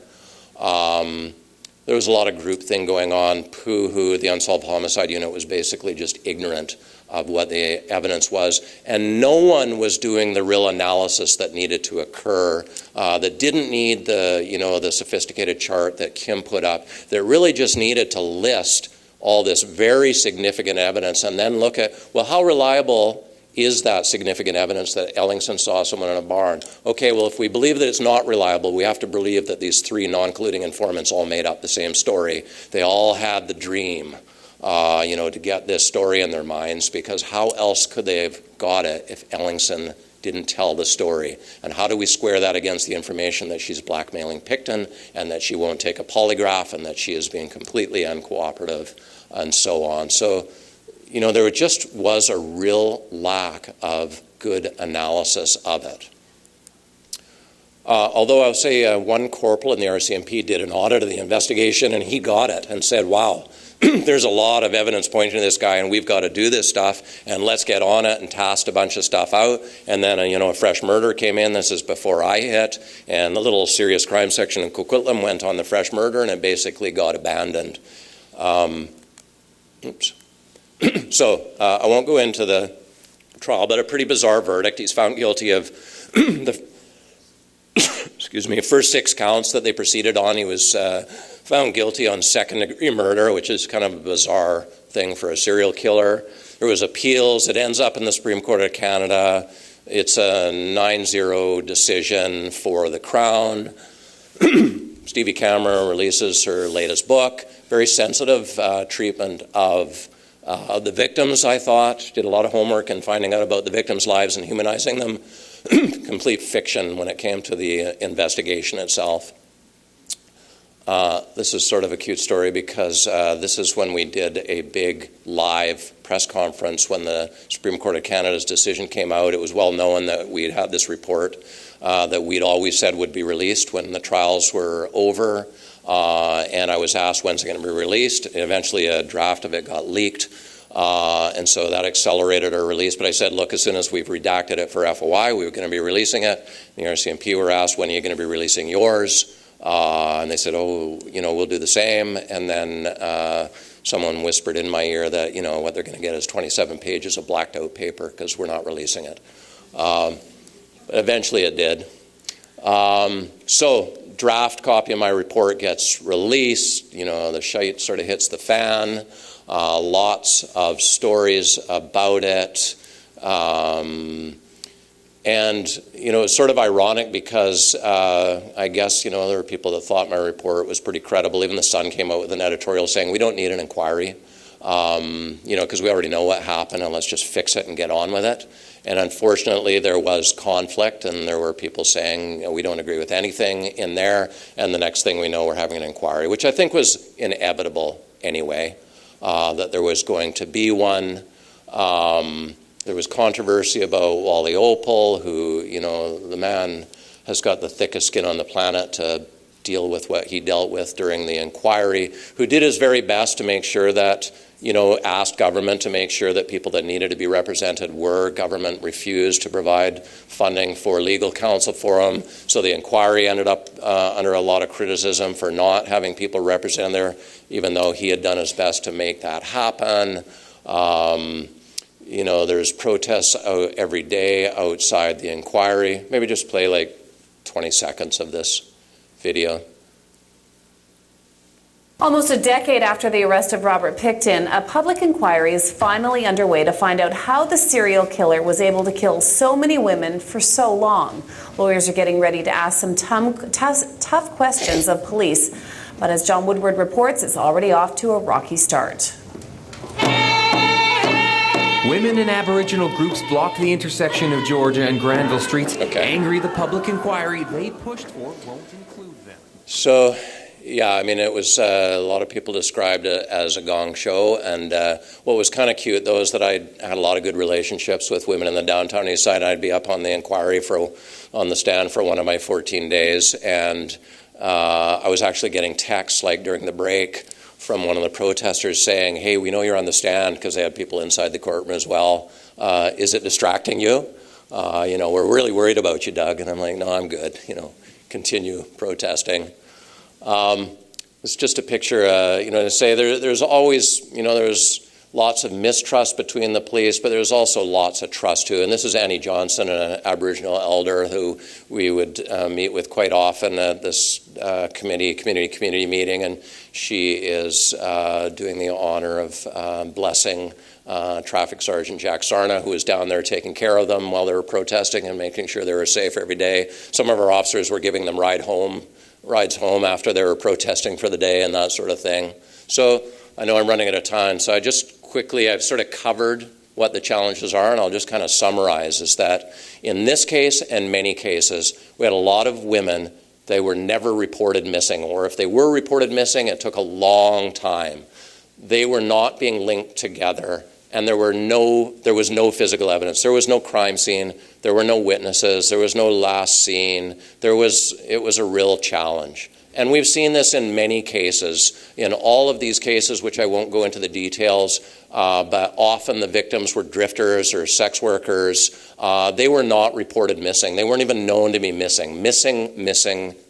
There was a lot of groupthink going on. The Unsolved Homicide Unit was basically just ignorant of what the evidence was, and no one was doing the real analysis that needed to occur, that didn't need the sophisticated chart that Kim put up, that really just needed to list all this very significant evidence and then look at, well, how reliable is that significant evidence that Ellingson saw someone in a barn? Okay, well, if we believe that it's not reliable, we have to believe that these three non-colluding informants all made up the same story. They all had the dream, to get this story in their minds, because how else could they have got it if Ellingson didn't tell the story? And how do we square that against the information that she's blackmailing Pickton, and that she won't take a polygraph, and that she is being completely uncooperative, and so on? So, there just was a real lack of good analysis of it. Although I'll say one corporal in the RCMP did an audit of the investigation, and he got it and said, wow, there's a lot of evidence pointing to this guy, and we've got to do this stuff, and let's get on it, and tasked a bunch of stuff out. And then, a fresh murder came in. This is before I hit, and the little serious crime section in Coquitlam went on the fresh murder, and it basically got abandoned. So I won't go into the trial, but a pretty bizarre verdict. He's found guilty of the first 6 counts that they proceeded on. He was found guilty on second-degree murder, which is kind of a bizarre thing for a serial killer. There was appeals. It ends up in the Supreme Court of Canada. It's a 9-0 decision for the Crown. Stevie Cameron releases her latest book. Very sensitive treatment of the victims, I thought. Did a lot of homework in finding out about the victims' lives and humanizing them. Complete fiction when it came to the investigation itself. This is sort of a cute story, because this is when we did a big live press conference when the Supreme Court of Canada's decision came out. It was well known that we'd had this report that we'd always said would be released when the trials were over. And I was asked, when's it going to be released? And eventually a draft of it got leaked, and so that accelerated our release. But I said, look, as soon as we've redacted it for FOI, we were going to be releasing it. The RCMP were asked, when are you going to be releasing yours? And they said, we'll do the same. And then someone whispered in my ear that, what they're going to get is 27 pages of blacked out paper, because we're not releasing it. But eventually it did. So draft copy of my report gets released. The shite sort of hits the fan. Lots of stories about it. And, it's sort of ironic, because I guess, there were people that thought my report was pretty credible. Even the Sun came out with an editorial saying, we don't need an inquiry, because we already know what happened, and let's just fix it and get on with it. And unfortunately, there was conflict, and there were people saying, we don't agree with anything in there. And the next thing we know, we're having an inquiry, which I think was inevitable anyway, that there was going to be one. There was controversy about Wally Opal, who, the man has got the thickest skin on the planet to deal with what he dealt with during the inquiry, who did his very best to make sure that, asked government to make sure that people that needed to be represented were. Government refused to provide funding for legal counsel for them. So the inquiry ended up under a lot of criticism for not having people represented there, even though he had done his best to make that happen. There's protests out every day outside the inquiry. Maybe just play like 20 seconds of this video. Almost a decade after the arrest of Robert Pickton, a public inquiry is finally underway to find out how the serial killer was able to kill so many women for so long. Lawyers are getting ready to ask some tough questions of police. But as John Woodward reports, it's already off to a rocky start. Women and Aboriginal groups blocked the intersection of Georgia and Granville Streets. Okay. Angry, the public inquiry they pushed for won't include them. So, yeah, I mean, it was a lot of people described it as a gong show. And what was kind of cute, though, is that I had a lot of good relationships with women in the downtown east side. I'd be up on the inquiry on the stand for one of my 14 days. And I was actually getting texts, like during the break, from one of the protesters saying, hey, we know you're on the stand, because they had people inside the courtroom as well. Is it distracting you? We're really worried about you, Doug. And I'm like, no, I'm good. Continue protesting. It's just a picture, to say there's always, there's lots of mistrust between the police, but there's also lots of trust too. And this is Annie Johnson, an Aboriginal elder who we would meet with quite often at this community meeting, and she is doing the honor of blessing Traffic Sergeant Jack Sarna, who was down there taking care of them while they were protesting and making sure they were safe every day. Some of our officers were giving them rides home after they were protesting for the day and that sort of thing. So I know I'm running out of time, so I've sort of covered what the challenges are, and I'll just kind of summarize, is that in this case and many cases, we had a lot of women, they were never reported missing, or if they were reported missing, it took a long time. They were not being linked together, and there was no physical evidence. There was no crime scene, there were no witnesses, there was no last scene. It was a real challenge. And we've seen this in many cases. In all of these cases, which I won't go into the details, but often the victims were drifters or sex workers. They were not reported missing. They weren't even known to be missing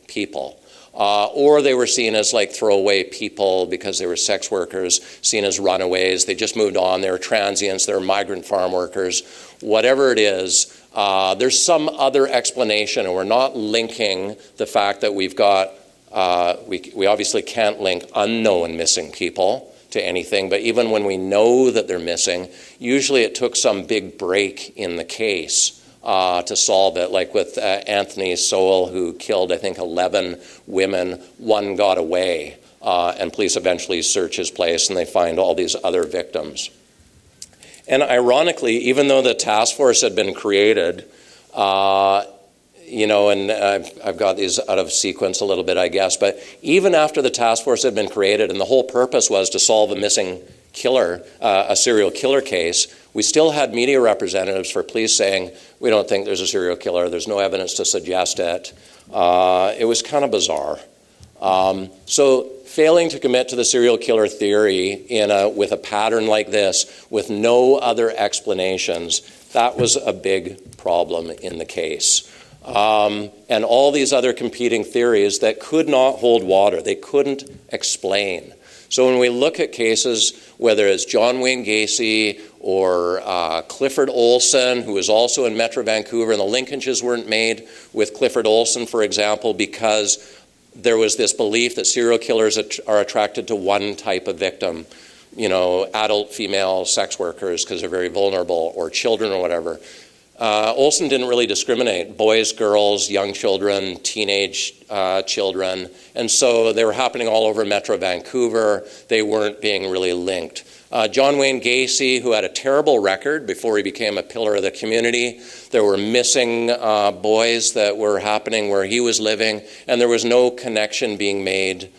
people. Or they were seen as like throwaway people because they were sex workers, seen as runaways. They just moved on. They were transients. They were migrant farm workers. Whatever it is, there's some other explanation, and we're not linking the fact that we've got we obviously can't link unknown missing people to anything, but even when we know that they're missing, usually it took some big break in the case to solve it, like with Anthony Sowell, who killed, I think, 11 women. One got away, and police eventually search his place, and they find all these other victims. And ironically, even though the task force had been created, and I've got these out of sequence a little bit, I guess, but even after the task force had been created and the whole purpose was to solve a missing killer, a serial killer case, we still had media representatives for police saying, we don't think there's a serial killer, there's no evidence to suggest it. It was kind of bizarre. So failing to commit to the serial killer theory with a pattern like this, with no other explanations, that was a big problem in the case. And all these other competing theories that could not hold water, they couldn't explain. So when we look at cases, whether it's John Wayne Gacy or Clifford Olson, who was also in Metro Vancouver, and the linkages weren't made with Clifford Olson, for example, because there was this belief that serial killers are attracted to one type of victim, adult female sex workers because they're very vulnerable, or children or whatever. Olson didn't really discriminate, boys, girls, young children, teenage children, and so they were happening all over Metro Vancouver. They weren't being really linked. John Wayne Gacy, who had a terrible record before he became a pillar of the community, there were missing boys that were happening where he was living, and there was no connection being made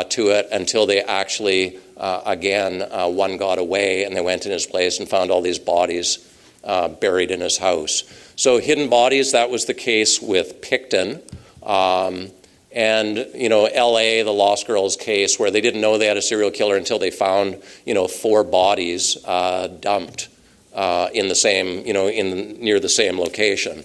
to it until they actually, one got away, and they went in his place and found all these bodies buried in his house. So hidden bodies, that was the case with Pickton. And, LA, the Lost Girls case, where they didn't know they had a serial killer until they found, 4 bodies dumped in the same, near the same location.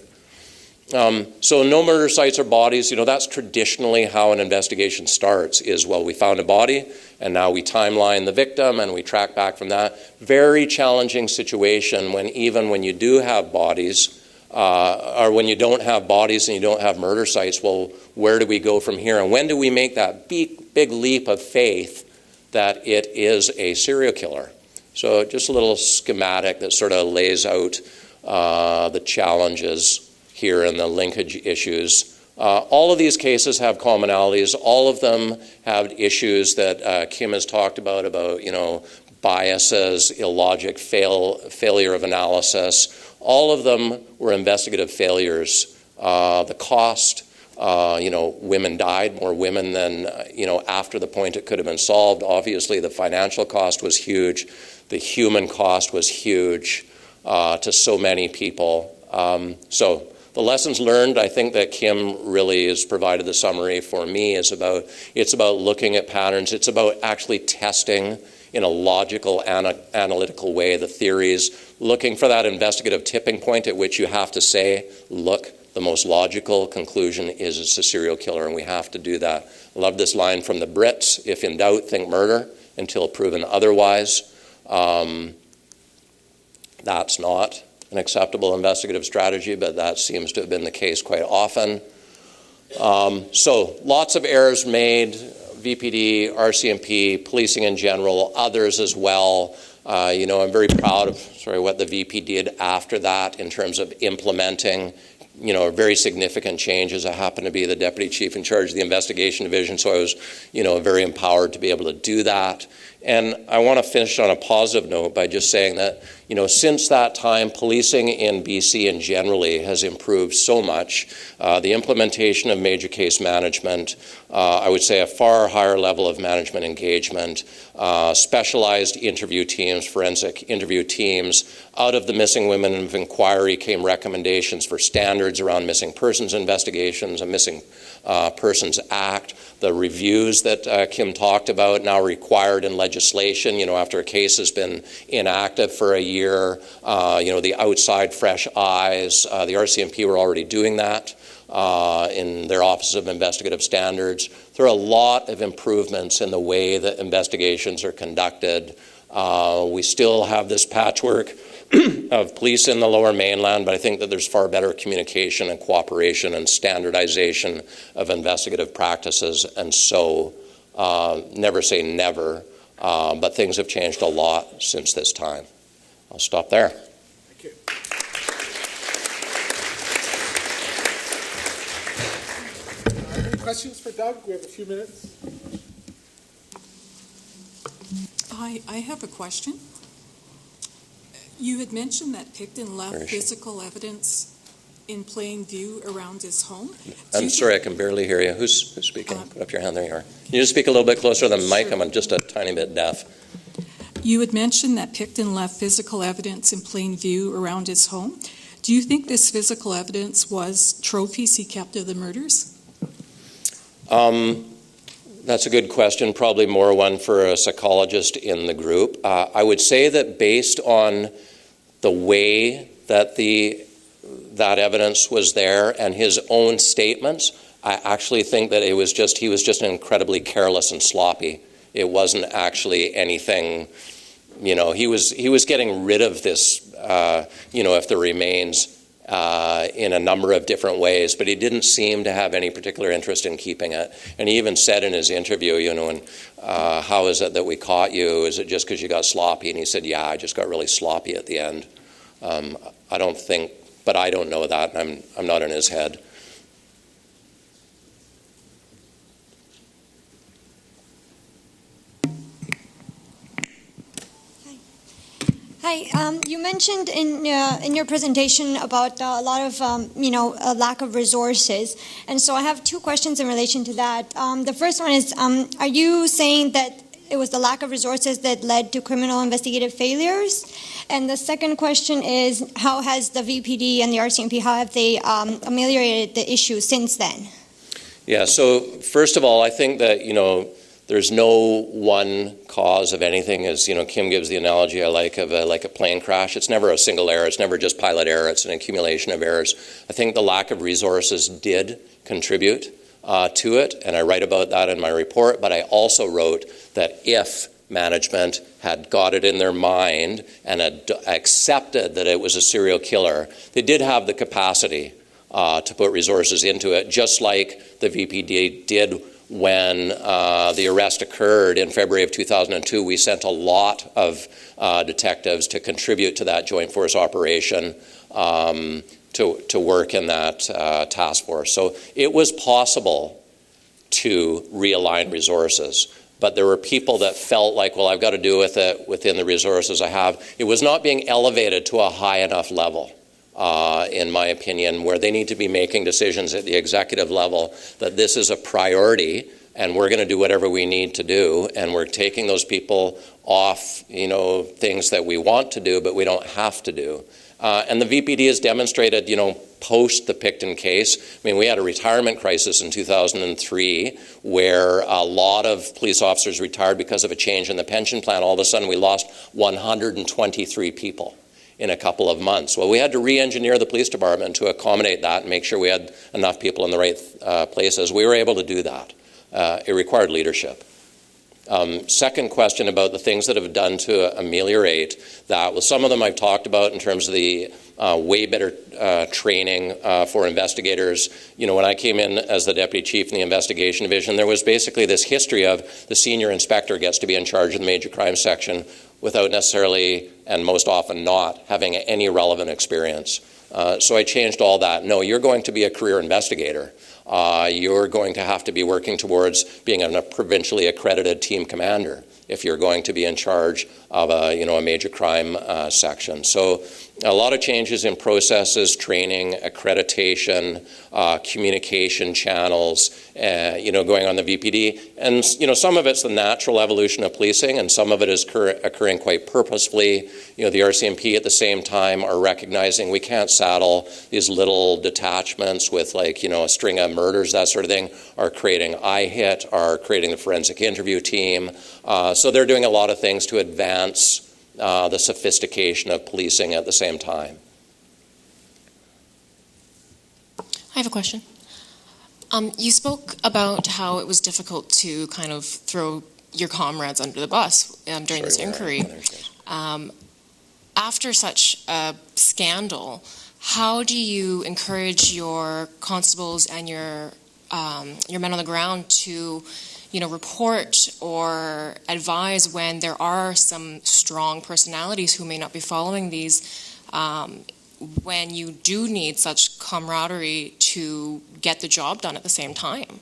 So no murder sites or bodies, that's traditionally how an investigation starts is, well, we found a body and now we timeline the victim and we track back from that. Very challenging situation when even when you do have bodies, or when you don't have bodies and you don't have murder sites, well, where do we go from here? And when do we make that big leap of faith that it is a serial killer? So just a little schematic that sort of lays out the challenges here and the linkage issues. All of these cases have commonalities. All of them have issues that Kim has talked about, biases, illogic, failure of analysis. All of them were investigative failures. The cost, women died, more women than, after the point it could have been solved. Obviously, the financial cost was huge. The human cost was huge to so many people. So the lessons learned, I think that Kim really has provided the summary for me, it's about looking at patterns. It's about actually testing in a logical, analytical way the theories, looking for that investigative tipping point at which you have to say, look, the most logical conclusion is it's a serial killer, and we have to do that. I love this line from the Brits, if in doubt, think murder until proven otherwise. That's not an acceptable investigative strategy, but that seems to have been the case quite often. So lots of errors made, VPD, RCMP, policing in general, others as well. I'm very proud of what the VP did after that in terms of implementing very significant changes. I happen to be the deputy chief in charge of the investigation division, so I was very empowered to be able to do that. And I want to finish on a positive note by just saying that since that time, policing in BC and generally has improved so much. The implementation of major case management, I would say a far higher level of management engagement, specialized interview teams, forensic interview teams. Out of the Missing Women of Inquiry came recommendations for standards around missing persons investigations, a Missing Persons Act. The reviews that Kim talked about now required in legislation, after a case has been inactive for a year, the outside fresh eyes. The RCMP were already doing that in their Office of Investigative Standards. There are a lot of improvements in the way that investigations are conducted. We still have this patchwork of police in the Lower Mainland, but I think that there's far better communication and cooperation and standardization of investigative practices. And so, never say never, but things have changed a lot since this time. I'll stop there. Thank you. Any questions for Doug? We have a few minutes. I have a question. You had mentioned that Pickton left physical evidence in plain view around his home. I'm sorry, I can barely hear you. Who's speaking? Put up your hand. There you are. Can you just speak a little bit closer to the mic? Sure. I'm just a tiny bit deaf. You had mentioned that Pickton left physical evidence in plain view around his home. Do you think this physical evidence was trophies he kept of the murders? That's a good question, probably more one for a psychologist in the group. I would say that based on the way that that evidence was there and his own statements, I actually think that he was just incredibly careless and sloppy. It wasn't actually anything, he was getting rid of this, if there remains, in a number of different ways, but he didn't seem to have any particular interest in keeping it. And he even said in his interview, how is it that we caught you? Is it just because you got sloppy? And he said, yeah, I just got really sloppy at the end. I don't think, but I don't know that, and I'm not in his head. Hi. You mentioned in your presentation about a lot of a lack of resources, and so I have two questions in relation to that. The first one is, are you saying that it was the lack of resources that led to criminal investigative failures? And the second question is, how has the VPD and the RCMP, how have they ameliorated the issue since then? Yeah, so first of all, I think that, there's no one cause of anything. As Kim gives the analogy I like of a plane crash. It's never a single error. It's never just pilot error. It's an accumulation of errors. I think the lack of resources did contribute to it, and I write about that in my report, but I also wrote that if management had got it in their mind and had accepted that it was a serial killer, they did have the capacity to put resources into it, just like the VPD did when the arrest occurred in February of 2002. We sent a lot of detectives to contribute to that joint force operation to work in that task force. So it was possible to realign resources, but there were people that felt like, well, I've got to do with it within the resources I have. It was not being elevated to a high enough level, in my opinion, where they need to be making decisions at the executive level that this is a priority and we're going to do whatever we need to do, and we're taking those people off, things that we want to do but we don't have to do. And the VPD has demonstrated, post the Pickton case. I mean, we had a retirement crisis in 2003 where a lot of police officers retired because of a change in the pension plan. All of a sudden, we lost 123 people in a couple of months. Well, we had to re-engineer the police department to accommodate that and make sure we had enough people in the right places. We were able to do that. It required leadership. Second question about the things that have done to ameliorate that. Well, some of them I've talked about in terms of the way better training for investigators. When I came in as the deputy chief in the investigation division, there was basically this history of the senior inspector gets to be in charge of the major crime section without necessarily, and most often not, having any relevant experience. So I changed all that. No, you're going to be a career investigator. You're going to have to be working towards being a provincially accredited team commander if you're going to be in charge of a major crime section. So a lot of changes in processes, training, accreditation, communication channels, going on the VPD. And, some of it's the natural evolution of policing, and some of it is occurring quite purposefully. The RCMP at the same time are recognizing we can't saddle these little detachments with a string of murders, that sort of thing, are creating IHIT, are creating the forensic interview team. So they're doing a lot of things to advance the sophistication of policing at the same time. I have a question. You spoke about how it was difficult to kind of throw your comrades under the bus during this inquiry. After such a scandal, how do you encourage your constables and your men on the ground to report or advise when there are some strong personalities who may not be following these, when you do need such camaraderie to get the job done at the same time?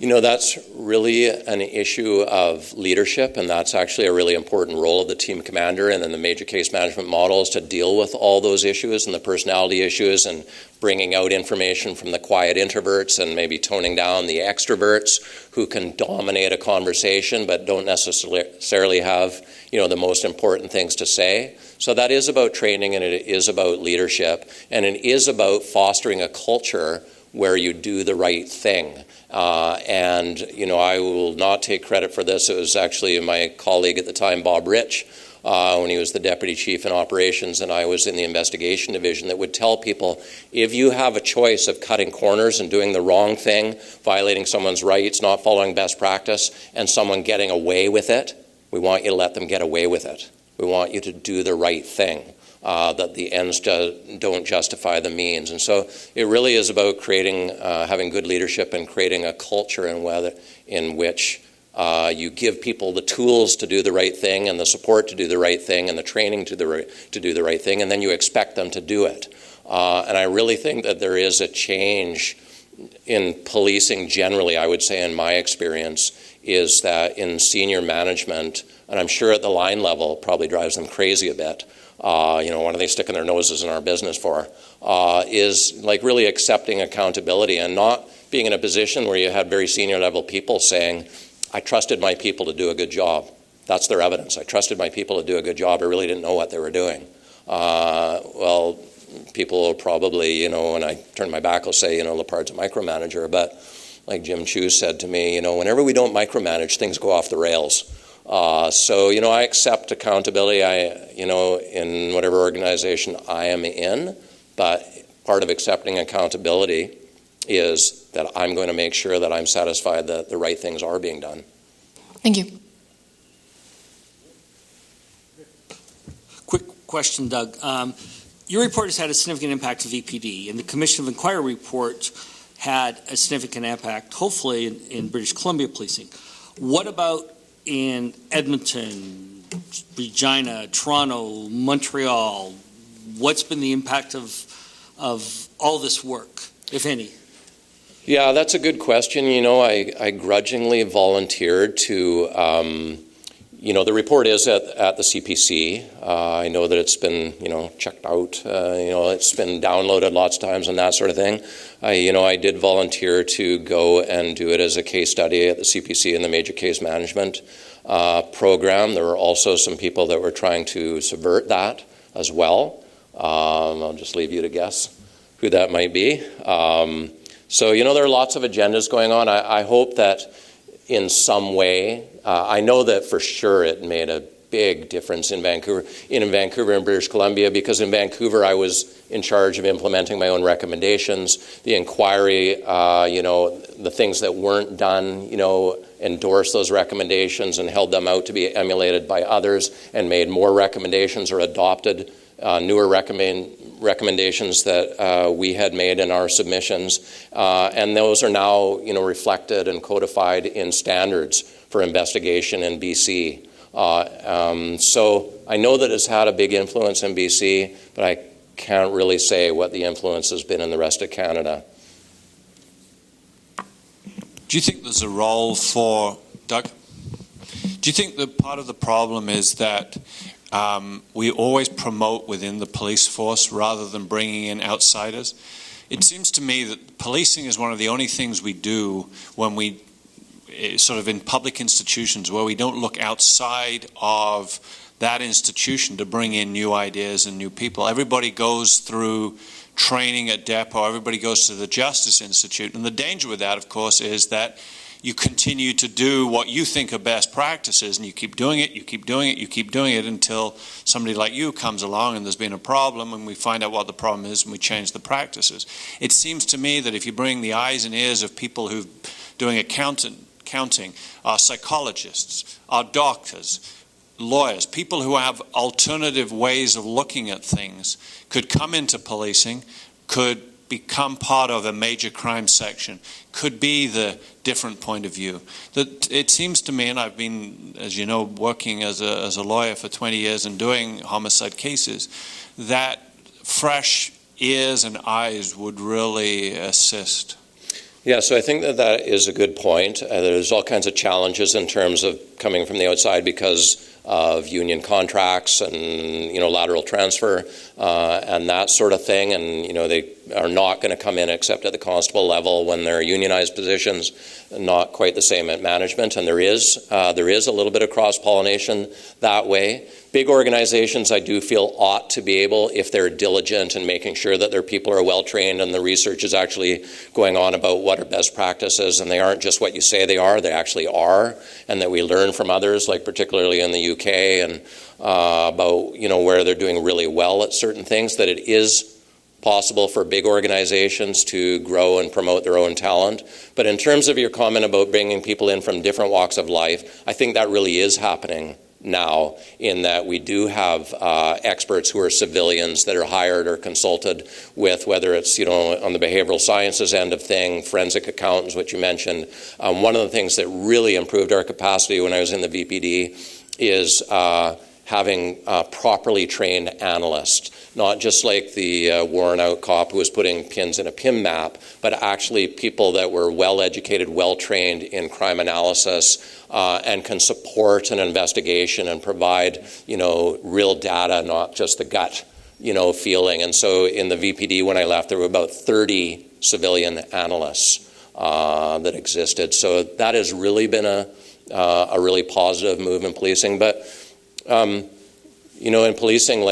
That's really an issue of leadership, and that's actually a really important role of the team commander and in the major case management model is to deal with all those issues and the personality issues and bringing out information from the quiet introverts and maybe toning down the extroverts who can dominate a conversation but don't necessarily have, the most important things to say. So that is about training, and it is about leadership, and it is about fostering a culture where you do the right thing. I will not take credit for this. It was actually my colleague at the time, Bob Rich, when he was the deputy chief in operations and I was in the investigation division, that would tell people, if you have a choice of cutting corners and doing the wrong thing, violating someone's rights, not following best practice, and someone getting away with it, we want you to let them get away with it. We want you to do the right thing. That the ends don't justify the means. And so it really is about having good leadership and creating a culture in which you give people the tools to do the right thing and the support to do the right thing and the training to do the right thing, and then you expect them to do it. And I really think that there is a change in policing generally, I would say in my experience, is that in senior management, and I'm sure at the line level probably drives them crazy a bit, what are they sticking their noses in our business for, is really accepting accountability and not being in a position where you have very senior level people saying, I trusted my people to do a good job. That's their evidence. I trusted my people to do a good job. I really didn't know what they were doing. People will probably, when I turn my back, will say, LePard's a micromanager, but like Jim Chu said to me, whenever we don't micromanage, things go off the rails. So, I accept accountability, in whatever organization I am in, but part of accepting accountability is that I'm going to make sure that I'm satisfied that the right things are being done. Thank you. Quick question, Doug. Your report has had a significant impact on VPD, and the Commission of Inquiry report had a significant impact, hopefully, in British Columbia policing. What about in Edmonton, Regina, Toronto, Montreal? What's been the impact of all this work, if any? Yeah, that's a good question. I grudgingly volunteered to, the report is at the CPC. I know that it's been, checked out. It's been downloaded lots of times and that sort of thing. I did volunteer to go and do it as a case study at the CPC in the Major Case Management program. There were also some people that were trying to subvert that as well. I'll just leave you to guess who that might be. So, there are lots of agendas going on. I hope that in some way, I know that for sure it made a big difference in Vancouver and British Columbia, because in Vancouver I was in charge of implementing my own recommendations. The inquiry, the things that weren't done, endorsed those recommendations and held them out to be emulated by others, and made more recommendations or adopted newer recommendations that we had made in our submissions, and those are now reflected and codified in standards for investigation in BC. So I know that it's had a big influence in BC, but I can't really say what the influence has been in the rest of Canada. Do you think there's a role for, Doug? Do you think that part of the problem is that we always promote within the police force rather than bringing in outsiders? It seems to me that policing is one of the only things we do when we sort of in public institutions where we don't look outside of that institution to bring in new ideas and new people. Everybody goes through training at Depot, everybody goes to the Justice Institute, and the danger with that, of course, is that you continue to do what you think are best practices, and you keep doing it, you keep doing it, you keep doing it until somebody like you comes along and there's been a problem, and we find out what the problem is and we change the practices. It seems to me that if you bring the eyes and ears of people who've doing counting, our psychologists, our doctors, lawyers, people who have alternative ways of looking at things, could come into policing, could become part of a major crime section, could be the different point of view. That it seems to me, and I've been, as you know, working as a lawyer for 20 years and doing homicide cases, that fresh ears and eyes would really assist. Yeah, so I think that is a good point. There's all kinds of challenges in terms of coming from the outside because of union contracts and lateral transfer and that sort of thing, and they are not going to come in except at the constable level when they're unionized positions, not quite the same at management, and there is a little bit of cross-pollination that way. Big organizations, I do feel, ought to be able, if they're diligent in making sure that their people are well trained and the research is actually going on about what are best practices, and they aren't just what you say they actually are, and that we learn from others, like particularly in the UK, and about where they're doing really well at certain things, that it is possible for big organizations to grow and promote their own talent. But in terms of your comment about bringing people in from different walks of life, I think that really is happening now, in that we do have experts who are civilians that are hired or consulted with, whether it's on the behavioral sciences end of thing, forensic accountants, which you mentioned. One of the things that really improved our capacity when I was in the VPD is having properly trained analysts, not just like the worn-out cop who was putting pins in a PIM map, but actually people that were well-educated, well-trained in crime analysis and can support an investigation and provide, real data, not just the gut, feeling. And so in the VPD, when I left, there were about 30 civilian analysts that existed. So that has really been a really positive move in policing. But in policing,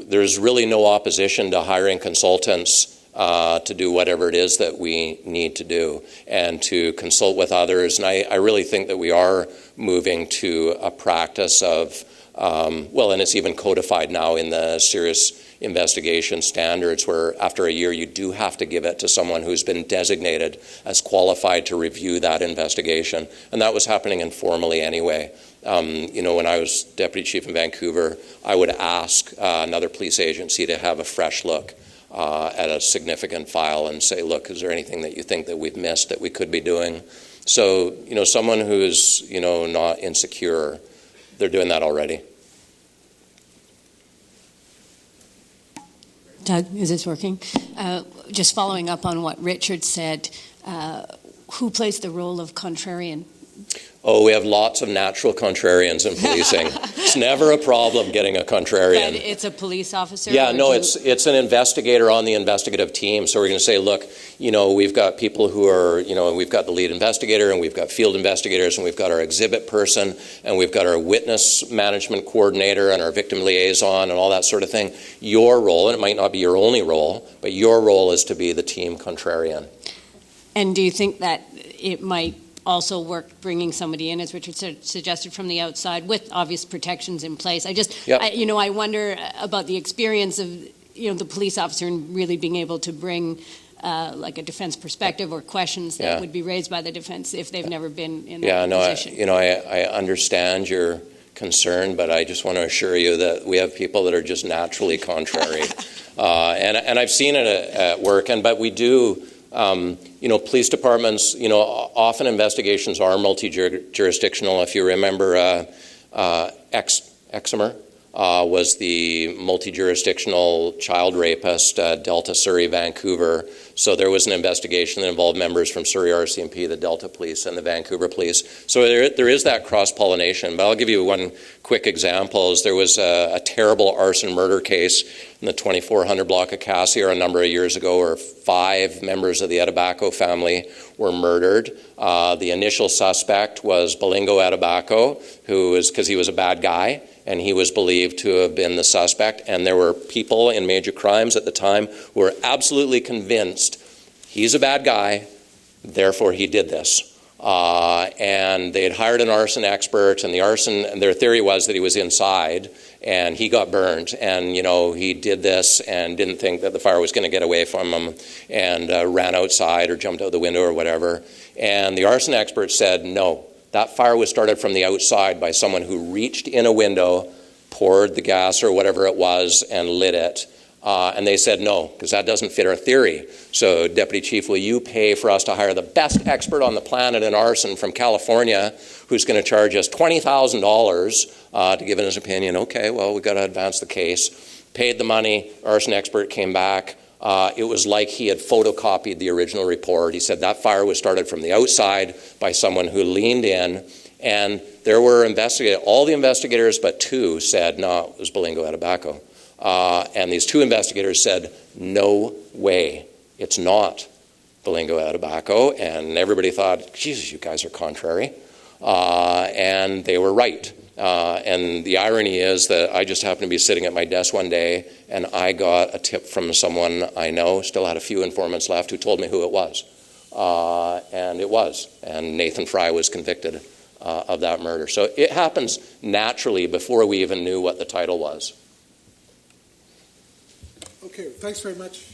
there's really no opposition to hiring consultants to do whatever it is that we need to do and to consult with others. And I really think that we are moving to a practice of, and it's even codified now in the serious investigation standards, where after a year you do have to give it to someone who's been designated as qualified to review that investigation. And that was happening informally anyway. When I was deputy chief in Vancouver, I would ask another police agency to have a fresh look at a significant file and say, look, is there anything that you think that we've missed that we could be doing? So, someone who's, not insecure, they're doing that already. Doug, is this working? Just following up on what Richard said, who plays the role of contrarian? Oh, we have lots of natural contrarians in policing. It's never a problem getting a contrarian. But it's a police officer? Yeah, no, it's an investigator on the investigative team. So we're going to say, look, we've got people who are, we've got the lead investigator, and we've got field investigators, and we've got our exhibit person, and we've got our witness management coordinator, and our victim liaison, and all that sort of thing. Your role, and it might not be your only role, but your role is to be the team contrarian. And do you think that it might also work bringing somebody in, as Richard suggested, from the outside with obvious protections in place? I wonder about the experience of, the police officer and really being able to bring like a defense perspective or questions that would be raised by the defense if they've never been in that position. I understand your concern, but I just want to assure you that we have people that are just naturally contrary. And I've seen it at work, but we do. Police departments, often investigations are multi-jurisdictional. If you remember, Exemer was the multi-jurisdictional child rapist, Delta, Surrey, Vancouver. So there was an investigation that involved members from Surrey RCMP, the Delta Police, and the Vancouver Police. So there is that cross-pollination. But I'll give you one quick example. There was a terrible arson murder case in the 2400 block of Cassiar a number of years ago, where 5 members of the Adebaco family were murdered. The initial suspect was Bolingo Adebaco, because he was a bad guy, and he was believed to have been the suspect. And there were people in major crimes at the time who were absolutely convinced he's a bad guy, therefore he did this. And they had hired an arson expert, and their theory was that he was inside and he got burned, and he did this and didn't think that the fire was going to get away from him, and ran outside or jumped out the window or whatever. And the arson expert said, no, that fire was started from the outside by someone who reached in a window, poured the gas or whatever it was, and lit it. And they said no, because that doesn't fit our theory. So, Deputy Chief, will you pay for us to hire the best expert on the planet in arson from California, who's going to charge us $20,000 to give his opinion? Okay, well, we've got to advance the case. Paid the money, arson expert came back. It was like he had photocopied the original report. He said that fire was started from the outside by someone who leaned in, and there were all the investigators but 2 said, no, it was Bolingo Adebaco. And these 2 investigators said, no way, it's not Bolingo Adebaco. And everybody thought, Jesus, you guys are contrary. And they were right. And the irony is that I just happened to be sitting at my desk one day, and I got a tip from someone I know, still had a few informants left, who told me who it was. And it was. And Nathan Fry was convicted of that murder. So it happens naturally before we even knew what the title was. Okay, thanks very much.